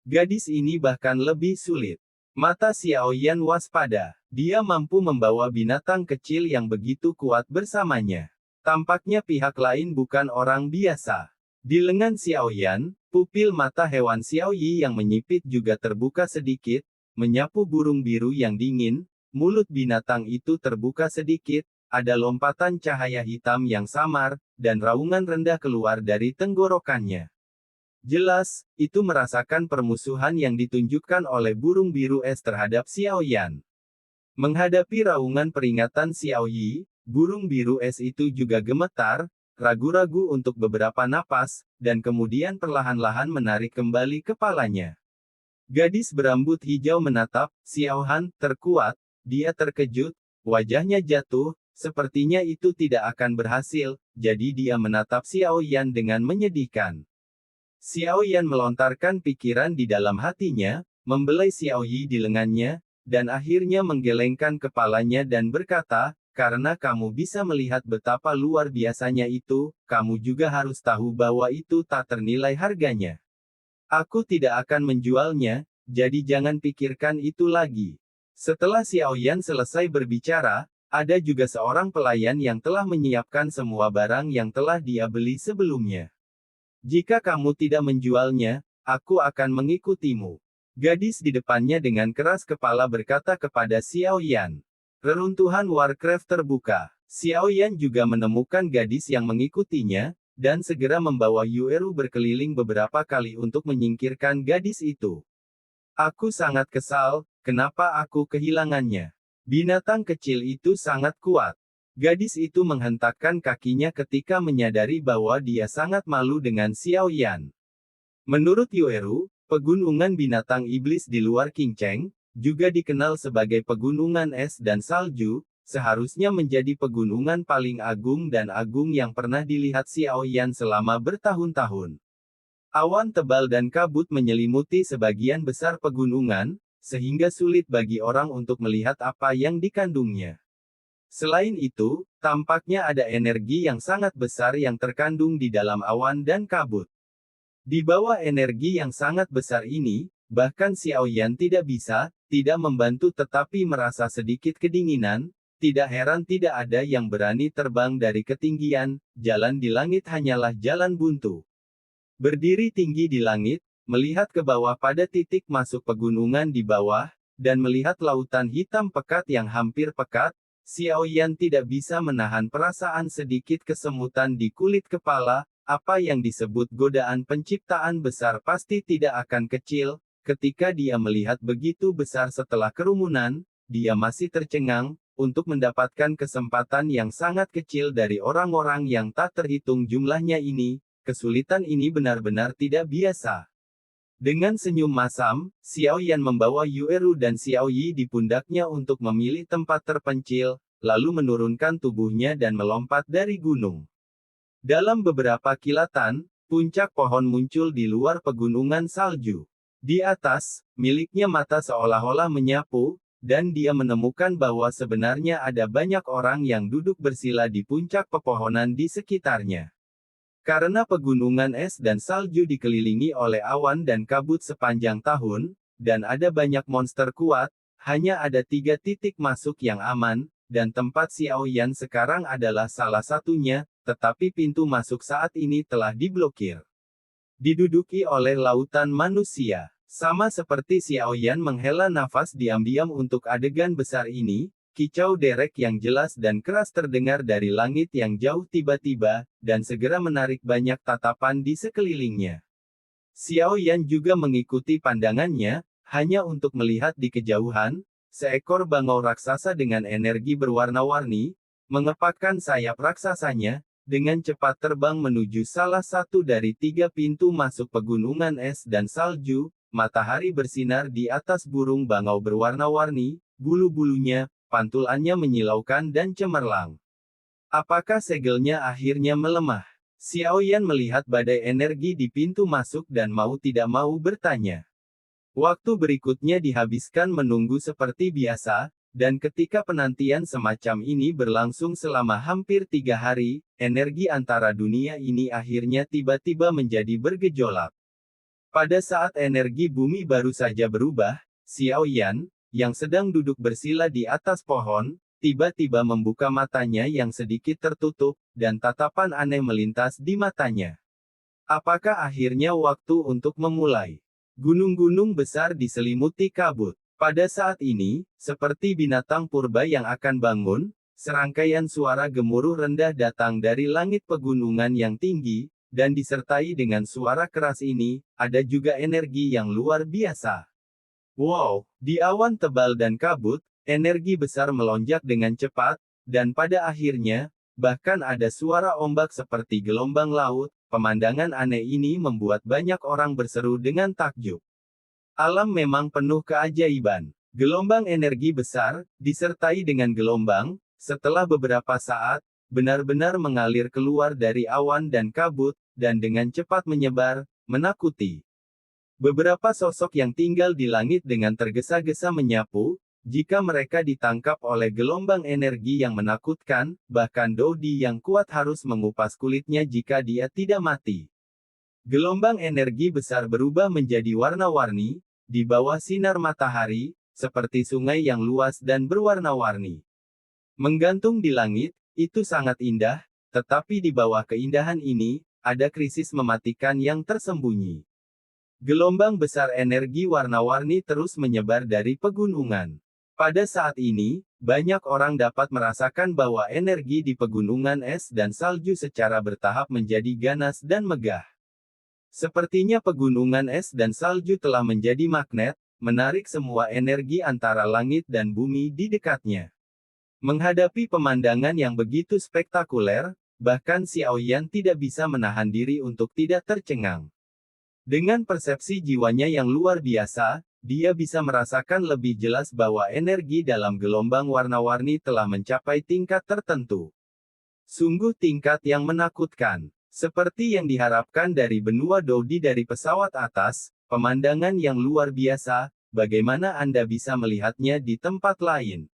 Gadis ini bahkan lebih sulit. Mata Xiao Yan waspada. Dia mampu membawa binatang kecil yang begitu kuat bersamanya. Tampaknya pihak lain bukan orang biasa. Di lengan Xiao Yan, pupil mata hewan Xiao Yi yang menyipit juga terbuka sedikit, menyapu burung biru yang dingin. Mulut binatang itu terbuka sedikit, ada lompatan cahaya hitam yang samar, dan raungan rendah keluar dari tenggorokannya. Jelas, itu merasakan permusuhan yang ditunjukkan oleh burung biru es terhadap Xiao Yan. Menghadapi raungan peringatan Xiao Yi, burung biru es itu juga gemetar, ragu-ragu untuk beberapa napas, dan kemudian perlahan-lahan menarik kembali kepalanya. Gadis berambut hijau menatap Xiao Han terkuat, dia terkejut, wajahnya jatuh, sepertinya itu tidak akan berhasil, jadi dia menatap Xiao Yan dengan menyedihkan. Xiao Yan melontarkan pikiran di dalam hatinya, membelai Xiao Yi di lengannya, dan akhirnya menggelengkan kepalanya dan berkata, karena kamu bisa melihat betapa luar biasanya itu, kamu juga harus tahu bahwa itu tak ternilai harganya. Aku tidak akan menjualnya, jadi jangan pikirkan itu lagi. Setelah Xiao Yan selesai berbicara, ada juga seorang pelayan yang telah menyiapkan semua barang yang telah dia beli sebelumnya. Jika kamu tidak menjualnya, aku akan mengikutimu. Gadis di depannya dengan keras kepala berkata kepada Xiao Yan. Reruntuhan Warcraft terbuka. Xiao Yan juga menemukan gadis yang mengikutinya, dan segera membawa Yueru berkeliling beberapa kali untuk menyingkirkan gadis itu. Aku sangat kesal, kenapa aku kehilangannya? Binatang kecil itu sangat kuat. Gadis itu menghentakkan kakinya ketika menyadari bahwa dia sangat malu dengan Xiao Yan. Menurut Yueru, pegunungan binatang iblis di luar Qingcheng, juga dikenal sebagai pegunungan es dan salju, seharusnya menjadi pegunungan paling agung dan agung yang pernah dilihat Xiao Yan selama bertahun-tahun. Awan tebal dan kabut menyelimuti sebagian besar pegunungan, sehingga sulit bagi orang untuk melihat apa yang dikandungnya. Selain itu, tampaknya ada energi yang sangat besar yang terkandung di dalam awan dan kabut. Di bawah energi yang sangat besar ini, bahkan Xiao Yan tidak membantu tetapi merasa sedikit kedinginan, tidak heran tidak ada yang berani terbang dari ketinggian, jalan di langit hanyalah jalan buntu. Berdiri tinggi di langit, melihat ke bawah pada titik masuk pegunungan di bawah, dan melihat lautan hitam pekat yang hampir pekat, Xiao Yan tidak bisa menahan perasaan sedikit kesemutan di kulit kepala, apa yang disebut godaan penciptaan besar pasti tidak akan kecil, ketika dia melihat begitu besar setelah kerumunan, dia masih tercengang, untuk mendapatkan kesempatan yang sangat kecil dari orang-orang yang tak terhitung jumlahnya ini, kesulitan ini benar-benar tidak biasa. Dengan senyum masam, Xiao Yan membawa Yueru dan Xiao Yi di pundaknya untuk memilih tempat terpencil, lalu menurunkan tubuhnya dan melompat dari gunung. Dalam beberapa kilatan, puncak pohon muncul di luar pegunungan salju. Di atas, miliknya mata seolah-olah menyapu, dan dia menemukan bahwa sebenarnya ada banyak orang yang duduk bersila di puncak pepohonan di sekitarnya. Karena pegunungan es dan salju dikelilingi oleh awan dan kabut sepanjang tahun, dan ada banyak monster kuat, hanya ada 3 titik masuk yang aman, dan tempat Xiao Yan sekarang adalah salah satunya, tetapi pintu masuk saat ini telah diblokir. Diduduki oleh lautan manusia. Sama seperti Xiao Yan menghela nafas diam-diam untuk adegan besar ini, kicau derek yang jelas dan keras terdengar dari langit yang jauh tiba-tiba, dan segera menarik banyak tatapan di sekelilingnya. Xiao Yan juga mengikuti pandangannya, hanya untuk melihat di kejauhan, seekor bangau raksasa dengan energi berwarna-warni, mengepakkan sayap raksasanya, dengan cepat terbang menuju salah satu dari 3 pintu masuk pegunungan es dan salju, matahari bersinar di atas burung bangau berwarna-warni, bulu-bulunya, pantulannya menyilaukan dan cemerlang. Apakah segelnya akhirnya melemah? Xiao Yan melihat badai energi di pintu masuk dan mau tidak mau bertanya. Waktu berikutnya dihabiskan menunggu seperti biasa, Dan ketika penantian semacam ini berlangsung selama hampir 3 hari, energi antara dunia ini akhirnya tiba-tiba menjadi bergejolak. Pada saat energi bumi baru saja berubah, Xiao Yan, yang sedang duduk bersila di atas pohon, tiba-tiba membuka matanya yang sedikit tertutup, dan tatapan aneh melintas di matanya. Apakah akhirnya waktu untuk memulai? Gunung-gunung besar diselimuti kabut. Pada saat ini, seperti binatang purba yang akan bangun, serangkaian suara gemuruh rendah datang dari langit pegunungan yang tinggi, dan disertai dengan suara keras ini, ada juga energi yang luar biasa. Wow, di awan tebal dan kabut, energi besar melonjak dengan cepat, dan pada akhirnya, bahkan ada suara ombak seperti gelombang laut. Pemandangan aneh ini membuat banyak orang berseru dengan takjub. Alam memang penuh keajaiban. Gelombang energi besar, disertai dengan gelombang, setelah beberapa saat, benar-benar mengalir keluar dari awan dan kabut, dan dengan cepat menyebar, menakuti. Beberapa sosok yang tinggal di langit dengan tergesa-gesa menyapu, jika mereka ditangkap oleh gelombang energi yang menakutkan, bahkan Dodi yang kuat harus mengupas kulitnya jika dia tidak mati. Gelombang energi besar berubah menjadi warna-warni, di bawah sinar matahari, seperti sungai yang luas dan berwarna-warni. Menggantung di langit, itu sangat indah, tetapi di bawah keindahan ini, ada krisis mematikan yang tersembunyi. Gelombang besar energi warna-warni terus menyebar dari pegunungan. Pada saat ini, banyak orang dapat merasakan bahwa energi di pegunungan es dan salju secara bertahap menjadi ganas dan megah. Sepertinya pegunungan es dan salju telah menjadi magnet, menarik semua energi antara langit dan bumi di dekatnya. Menghadapi pemandangan yang begitu spektakuler, bahkan Xiao Yan tidak bisa menahan diri untuk tidak tercengang. Dengan persepsi jiwanya yang luar biasa, dia bisa merasakan lebih jelas bahwa energi dalam gelombang warna-warni telah mencapai tingkat tertentu. Sungguh tingkat yang menakutkan. Seperti yang diharapkan dari benua Dodi dari pesawat atas, pemandangan yang luar biasa, bagaimana Anda bisa melihatnya di tempat lain?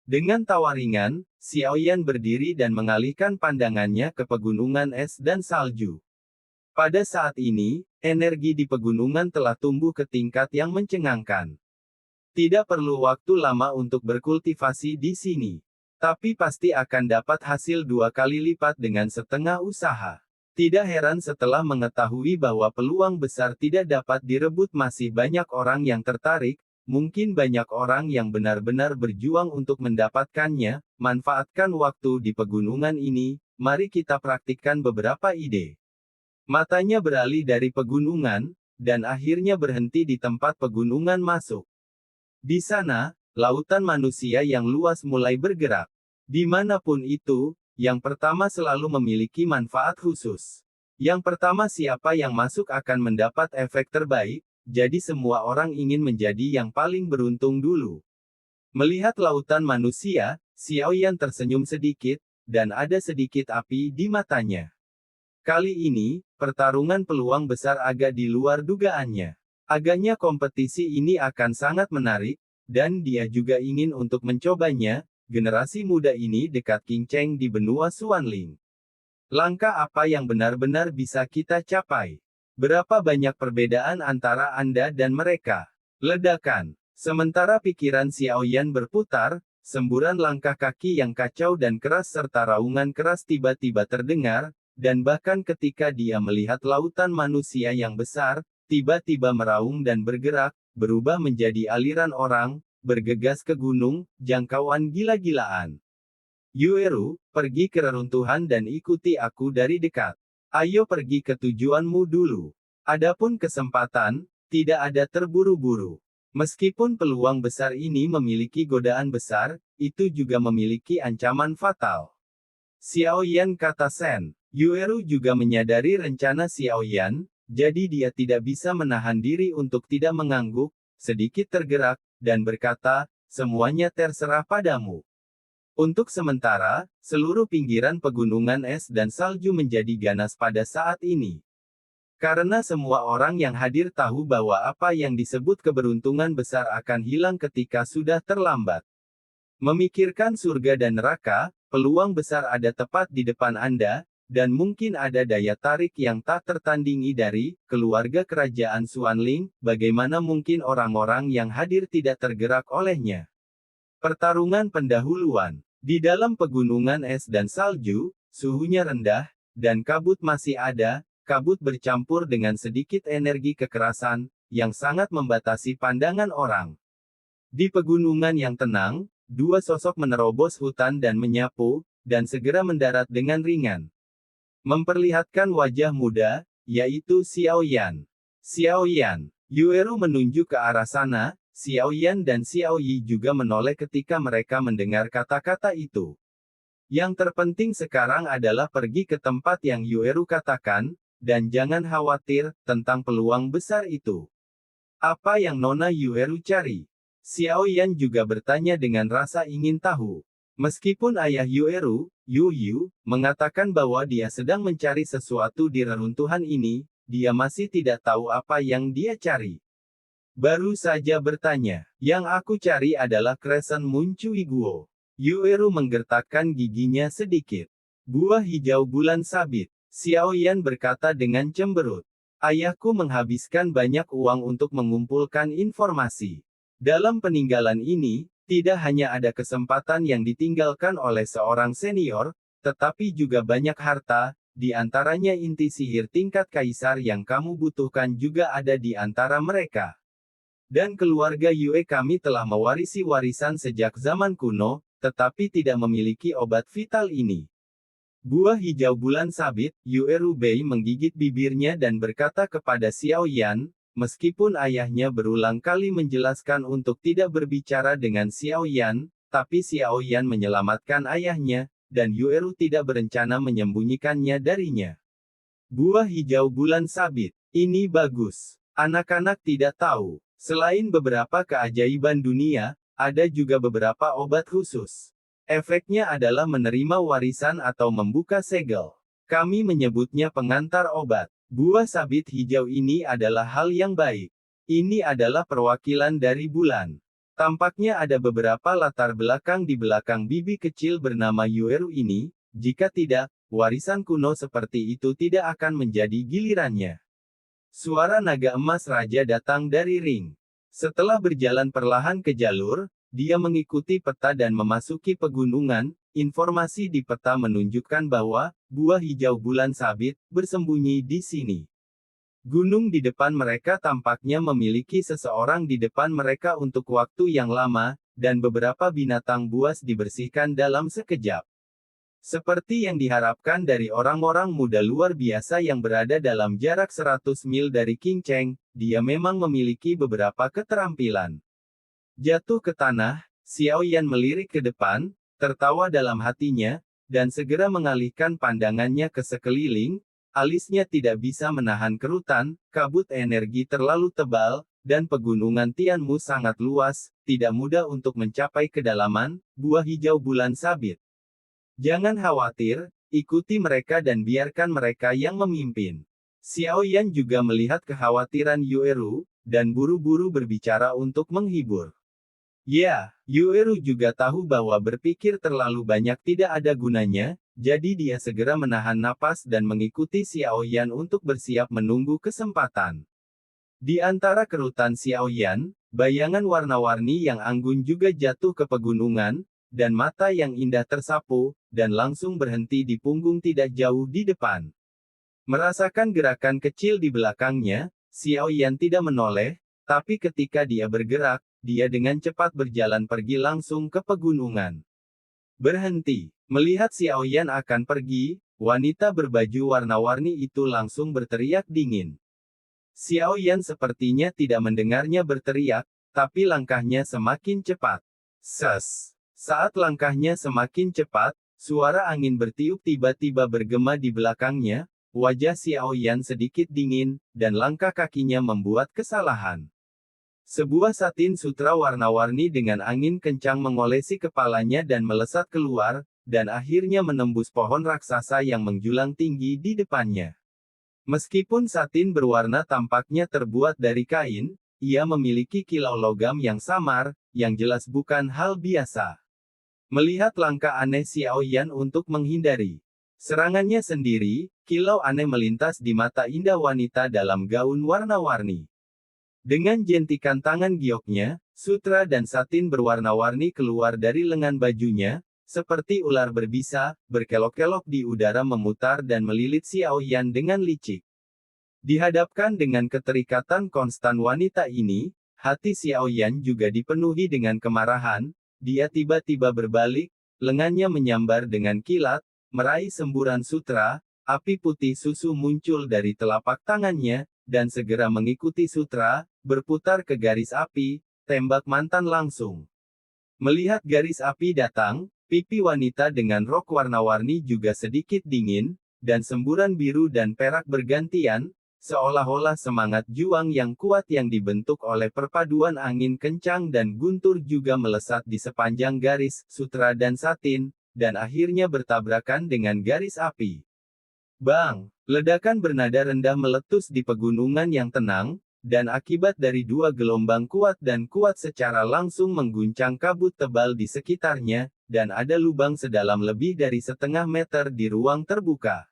Dengan tawa ringan, Xiao Yan berdiri dan mengalihkan pandangannya ke pegunungan es dan salju. Pada saat ini, energi di pegunungan telah tumbuh ke tingkat yang mencengangkan. Tidak perlu waktu lama untuk berkultivasi di sini. Tapi pasti akan dapat hasil 2 kali lipat dengan setengah usaha. Tidak heran setelah mengetahui bahwa peluang besar tidak dapat direbut masih banyak orang yang tertarik, mungkin banyak orang yang benar-benar berjuang untuk mendapatkannya. Manfaatkan waktu di pegunungan ini, mari kita praktikkan beberapa ide. Matanya beralih dari pegunungan, dan akhirnya berhenti di tempat pegunungan masuk. Di sana, lautan manusia yang luas mulai bergerak. Dimanapun itu, yang pertama selalu memiliki manfaat khusus. Yang pertama siapa yang masuk akan mendapat efek terbaik, jadi semua orang ingin menjadi yang paling beruntung dulu. Melihat lautan manusia, Xiao Yan tersenyum sedikit, dan ada sedikit api di matanya. Kali ini, pertarungan peluang besar agak di luar dugaannya. Agaknya kompetisi ini akan sangat menarik, dan dia juga ingin untuk mencobanya. Generasi muda ini dekat King Cheng di benua Xuanling. Langkah apa yang benar-benar bisa kita capai? Berapa banyak perbedaan antara Anda dan mereka? Ledakan. Sementara pikiran Xiao Yan berputar, semburan langkah kaki yang kacau dan keras serta raungan keras tiba-tiba terdengar, dan bahkan ketika dia melihat lautan manusia yang besar, tiba-tiba meraung dan bergerak, berubah menjadi aliran orang, bergegas ke gunung, jangkauan gila-gilaan. Yueru, pergi ke reruntuhan dan ikuti aku dari dekat. Ayo pergi ke tujuanmu dulu. Adapun kesempatan, tidak ada terburu-buru. Meskipun peluang besar ini memiliki godaan besar, itu juga memiliki ancaman fatal. Xiao Yan, kata Sen. Yueru juga menyadari rencana Xiao Yan, jadi dia tidak bisa menahan diri untuk tidak mengangguk, sedikit tergerak, dan berkata, semuanya terserah padamu. Untuk sementara, seluruh pinggiran pegunungan es dan salju menjadi ganas pada saat ini. Karena semua orang yang hadir tahu bahwa apa yang disebut keberuntungan besar akan hilang ketika sudah terlambat. Memikirkan surga dan neraka, peluang besar ada tepat di depan Anda, dan mungkin ada daya tarik yang tak tertandingi dari keluarga kerajaan Xuanling. Bagaimana mungkin orang-orang yang hadir tidak tergerak olehnya? Pertarungan pendahuluan. Di dalam pegunungan es dan salju, suhunya rendah, dan kabut masih ada. Kabut bercampur dengan sedikit energi kekerasan, yang sangat membatasi pandangan orang. Di pegunungan yang tenang, dua sosok menerobos hutan dan menyapu, dan segera mendarat dengan ringan. Memperlihatkan wajah muda, yaitu Xiao Yan. Xiao Yan. Yueru menunjuk ke arah sana. Xiao Yan dan Xiao Yi juga menoleh ketika mereka mendengar kata-kata itu. Yang terpenting sekarang adalah pergi ke tempat yang Yueru katakan, dan jangan khawatir tentang peluang besar itu. Apa yang Nona Yueru cari? Xiao Yan juga bertanya dengan rasa ingin tahu. Meskipun ayah Yueru, Yu, mengatakan bahwa dia sedang mencari sesuatu di reruntuhan ini, dia masih tidak tahu apa yang dia cari. Baru saja bertanya, yang aku cari adalah Crescent Moon Cui Guo. Yueru menggertakkan giginya sedikit. Buah hijau bulan sabit. Xiao Yan berkata dengan cemberut. Ayahku menghabiskan banyak uang untuk mengumpulkan informasi. Dalam peninggalan ini, tidak hanya ada kesempatan yang ditinggalkan oleh seorang senior, tetapi juga banyak harta, di antaranya inti sihir tingkat kaisar yang kamu butuhkan juga ada di antara mereka. Dan keluarga Yue kami telah mewarisi warisan sejak zaman kuno, tetapi tidak memiliki obat vital ini. Buah hijau bulan sabit, Yueru Bei menggigit bibirnya dan berkata kepada Xiao Yan, meskipun ayahnya berulang kali menjelaskan untuk tidak berbicara dengan Xiao Yan, tapi Xiao Yan menyelamatkan ayahnya, dan Yueru tidak berencana menyembunyikannya darinya. Buah hijau bulan sabit, ini bagus. Anak-anak tidak tahu. Selain beberapa keajaiban dunia, ada juga beberapa obat khusus. Efeknya adalah menerima warisan atau membuka segel. Kami menyebutnya pengantar obat. Buah sabit hijau ini adalah hal yang baik. Ini adalah perwakilan dari bulan. Tampaknya ada beberapa latar belakang di belakang bibi kecil bernama Yueru ini. Jika tidak, warisan kuno seperti itu tidak akan menjadi gilirannya. Suara naga emas raja datang dari ring. Setelah berjalan perlahan ke jalur, dia mengikuti peta dan memasuki pegunungan. Informasi di peta menunjukkan bahwa buah hijau bulan sabit bersembunyi di sini. Gunung di depan mereka tampaknya memiliki seseorang di depan mereka untuk waktu yang lama, dan beberapa binatang buas dibersihkan dalam sekejap. Seperti yang diharapkan dari orang-orang muda luar biasa yang berada dalam jarak 100 mil dari King Cheng, dia memang memiliki beberapa keterampilan. Jatuh ke tanah, Xiao Yan melirik ke depan, tertawa dalam hatinya, dan segera mengalihkan pandangannya ke sekeliling. Alisnya tidak bisa menahan kerutan, kabut energi terlalu tebal, dan pegunungan Tianmu sangat luas, tidak mudah untuk mencapai kedalaman. Buah hijau bulan sabit. Jangan khawatir, ikuti mereka dan biarkan mereka yang memimpin. Xiao Yan juga melihat kekhawatiran Yueru, dan buru-buru berbicara untuk menghibur. Ya, Yueru juga tahu bahwa berpikir terlalu banyak tidak ada gunanya, jadi dia segera menahan napas dan mengikuti Xiao Yan untuk bersiap menunggu kesempatan. Di antara kerutan Xiao Yan, bayangan warna-warni yang anggun juga jatuh ke pegunungan, dan mata yang indah tersapu, dan langsung berhenti di punggung tidak jauh di depan. Merasakan gerakan kecil di belakangnya, Xiao Yan tidak menoleh, tapi ketika dia bergerak, dia dengan cepat berjalan pergi langsung ke pegunungan. Berhenti. Melihat Xiao Yan akan pergi, wanita berbaju warna-warni itu langsung berteriak dingin. Xiao Yan sepertinya tidak mendengarnya berteriak, tapi langkahnya semakin cepat. Ses. Saat langkahnya semakin cepat, suara angin bertiup tiba-tiba bergema di belakangnya, wajah Xiao Yan sedikit dingin, dan langkah kakinya membuat kesalahan. Sebuah satin sutra warna-warni dengan angin kencang mengolesi kepalanya dan melesat keluar, dan akhirnya menembus pohon raksasa yang menjulang tinggi di depannya. Meskipun satin berwarna tampaknya terbuat dari kain, ia memiliki kilau logam yang samar, yang jelas bukan hal biasa. Melihat langkah aneh Xiao Yan untuk menghindari serangannya sendiri, kilau aneh melintas di mata indah wanita dalam gaun warna-warni. Dengan jentikan tangan gioknya, sutra dan satin berwarna-warni keluar dari lengan bajunya, seperti ular berbisa, berkelok-kelok di udara memutar dan melilit Xiao Yan dengan licik. Dihadapkan dengan keterikatan konstan wanita ini, hati Xiao Yan juga dipenuhi dengan kemarahan. Dia tiba-tiba berbalik, lengannya menyambar dengan kilat, meraih semburan sutra, api putih susu muncul dari telapak tangannya, dan segera mengikuti sutra, berputar ke garis api, tembak mantan langsung. Melihat garis api datang, pipi wanita dengan rok warna-warni juga sedikit dingin, dan semburan biru dan perak bergantian, seolah-olah semangat juang yang kuat yang dibentuk oleh perpaduan angin kencang dan guntur juga melesat di sepanjang garis sutra dan satin, dan akhirnya bertabrakan dengan garis api. Bang! Ledakan bernada rendah meletus di pegunungan yang tenang, dan akibat dari dua gelombang kuat secara langsung mengguncang kabut tebal di sekitarnya, dan ada lubang sedalam lebih dari setengah meter di ruang terbuka.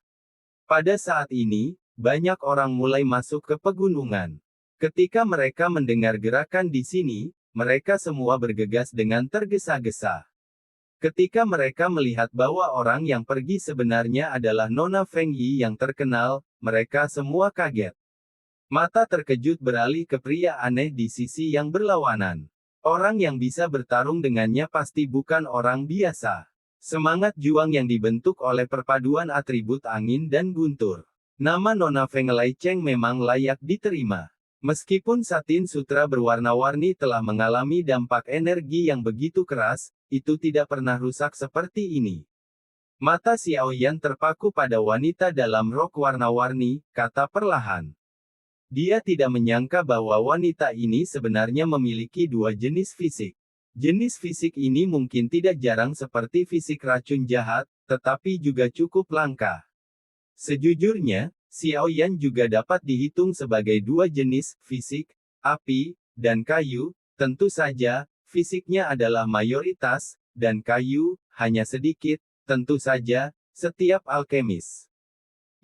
Pada saat ini, banyak orang mulai masuk ke pegunungan. Ketika mereka mendengar gerakan di sini, mereka semua bergegas dengan tergesa-gesa. Ketika mereka melihat bahwa orang yang pergi sebenarnya adalah Nona Feng Yi yang terkenal, mereka semua kaget. Mata terkejut beralih ke pria aneh di sisi yang berlawanan. Orang yang bisa bertarung dengannya pasti bukan orang biasa. Semangat juang yang dibentuk oleh perpaduan atribut angin dan guntur. Nama Nona Feng Lei Cheng memang layak diterima. Meskipun satin sutra berwarna-warni telah mengalami dampak energi yang begitu keras, itu tidak pernah rusak seperti ini. Mata Xiao Yan terpaku pada wanita dalam rok warna-warni, kata perlahan. Dia tidak menyangka bahwa wanita ini sebenarnya memiliki dua jenis fisik. Jenis fisik ini mungkin tidak jarang seperti fisik racun jahat, tetapi juga cukup langka. Sejujurnya, Xiao Yan juga dapat dihitung sebagai dua jenis fisik, api dan kayu. Tentu saja, fisiknya adalah mayoritas, dan kayu hanya sedikit. Tentu saja, setiap alkemis.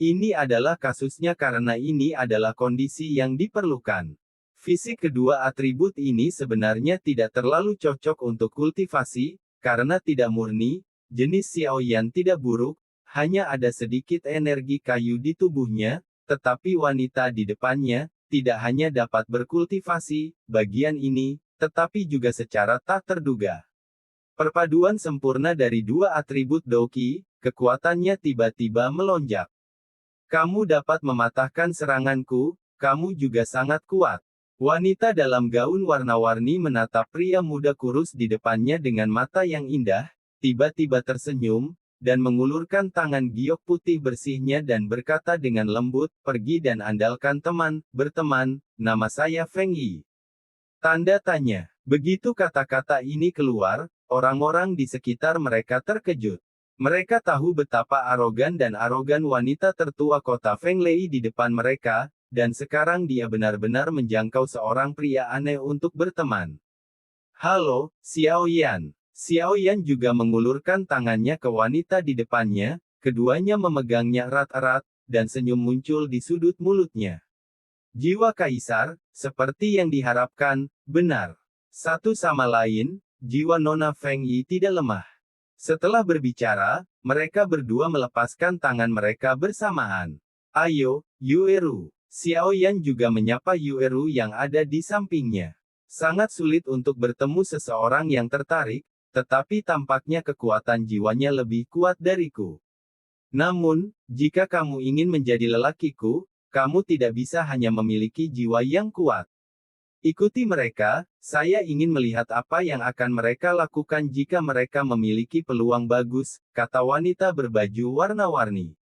Ini adalah kasusnya karena ini adalah kondisi yang diperlukan. Fisik kedua atribut ini sebenarnya tidak terlalu cocok untuk kultivasi, karena tidak murni. Jenis Xiao Yan tidak buruk, hanya ada sedikit energi kayu di tubuhnya, tetapi wanita di depannya tidak hanya dapat berkultivasi bagian ini, tetapi juga secara tak terduga. Perpaduan sempurna dari dua atribut Doqi, kekuatannya tiba-tiba melonjak. Kamu dapat mematahkan seranganku, kamu juga sangat kuat. Wanita dalam gaun warna-warni menatap pria muda kurus di depannya dengan mata yang indah, tiba-tiba tersenyum, dan mengulurkan tangan giok putih bersihnya dan berkata dengan lembut, pergi dan andalkan teman, berteman, nama saya Feng Yi. Tanda tanya. Begitu kata-kata ini keluar, orang-orang di sekitar mereka terkejut. Mereka tahu betapa arogan wanita tertua kota Feng Lei di depan mereka, dan sekarang dia benar-benar menjangkau seorang pria aneh untuk berteman. Halo, Xiao Yan. Xiao Yan juga mengulurkan tangannya ke wanita di depannya, keduanya memegangnya erat-erat, dan senyum muncul di sudut mulutnya. Jiwa kaisar, seperti yang diharapkan, benar. Satu sama lain, jiwa Nona Feng Yi tidak lemah. Setelah berbicara, mereka berdua melepaskan tangan mereka bersamaan. Ayo, Yueru. Xiao Yan juga menyapa Yueru yang ada di sampingnya. Sangat sulit untuk bertemu seseorang yang tertarik, tetapi tampaknya kekuatan jiwanya lebih kuat dariku. Namun, jika kamu ingin menjadi lelakiku, kamu tidak bisa hanya memiliki jiwa yang kuat. Ikuti mereka, saya ingin melihat apa yang akan mereka lakukan jika mereka memiliki peluang bagus, kata wanita berbaju warna-warni.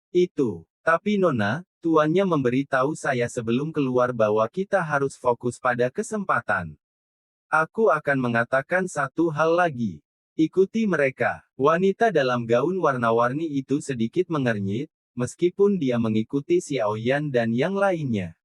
Itu. Tapi Nona, tuannya memberitahu saya sebelum keluar bahwa kita harus fokus pada kesempatan. Aku akan mengatakan satu hal lagi. Ikuti mereka. Wanita dalam gaun warna-warni itu sedikit mengernyit, meskipun dia mengikuti Xiao Yan dan yang lainnya.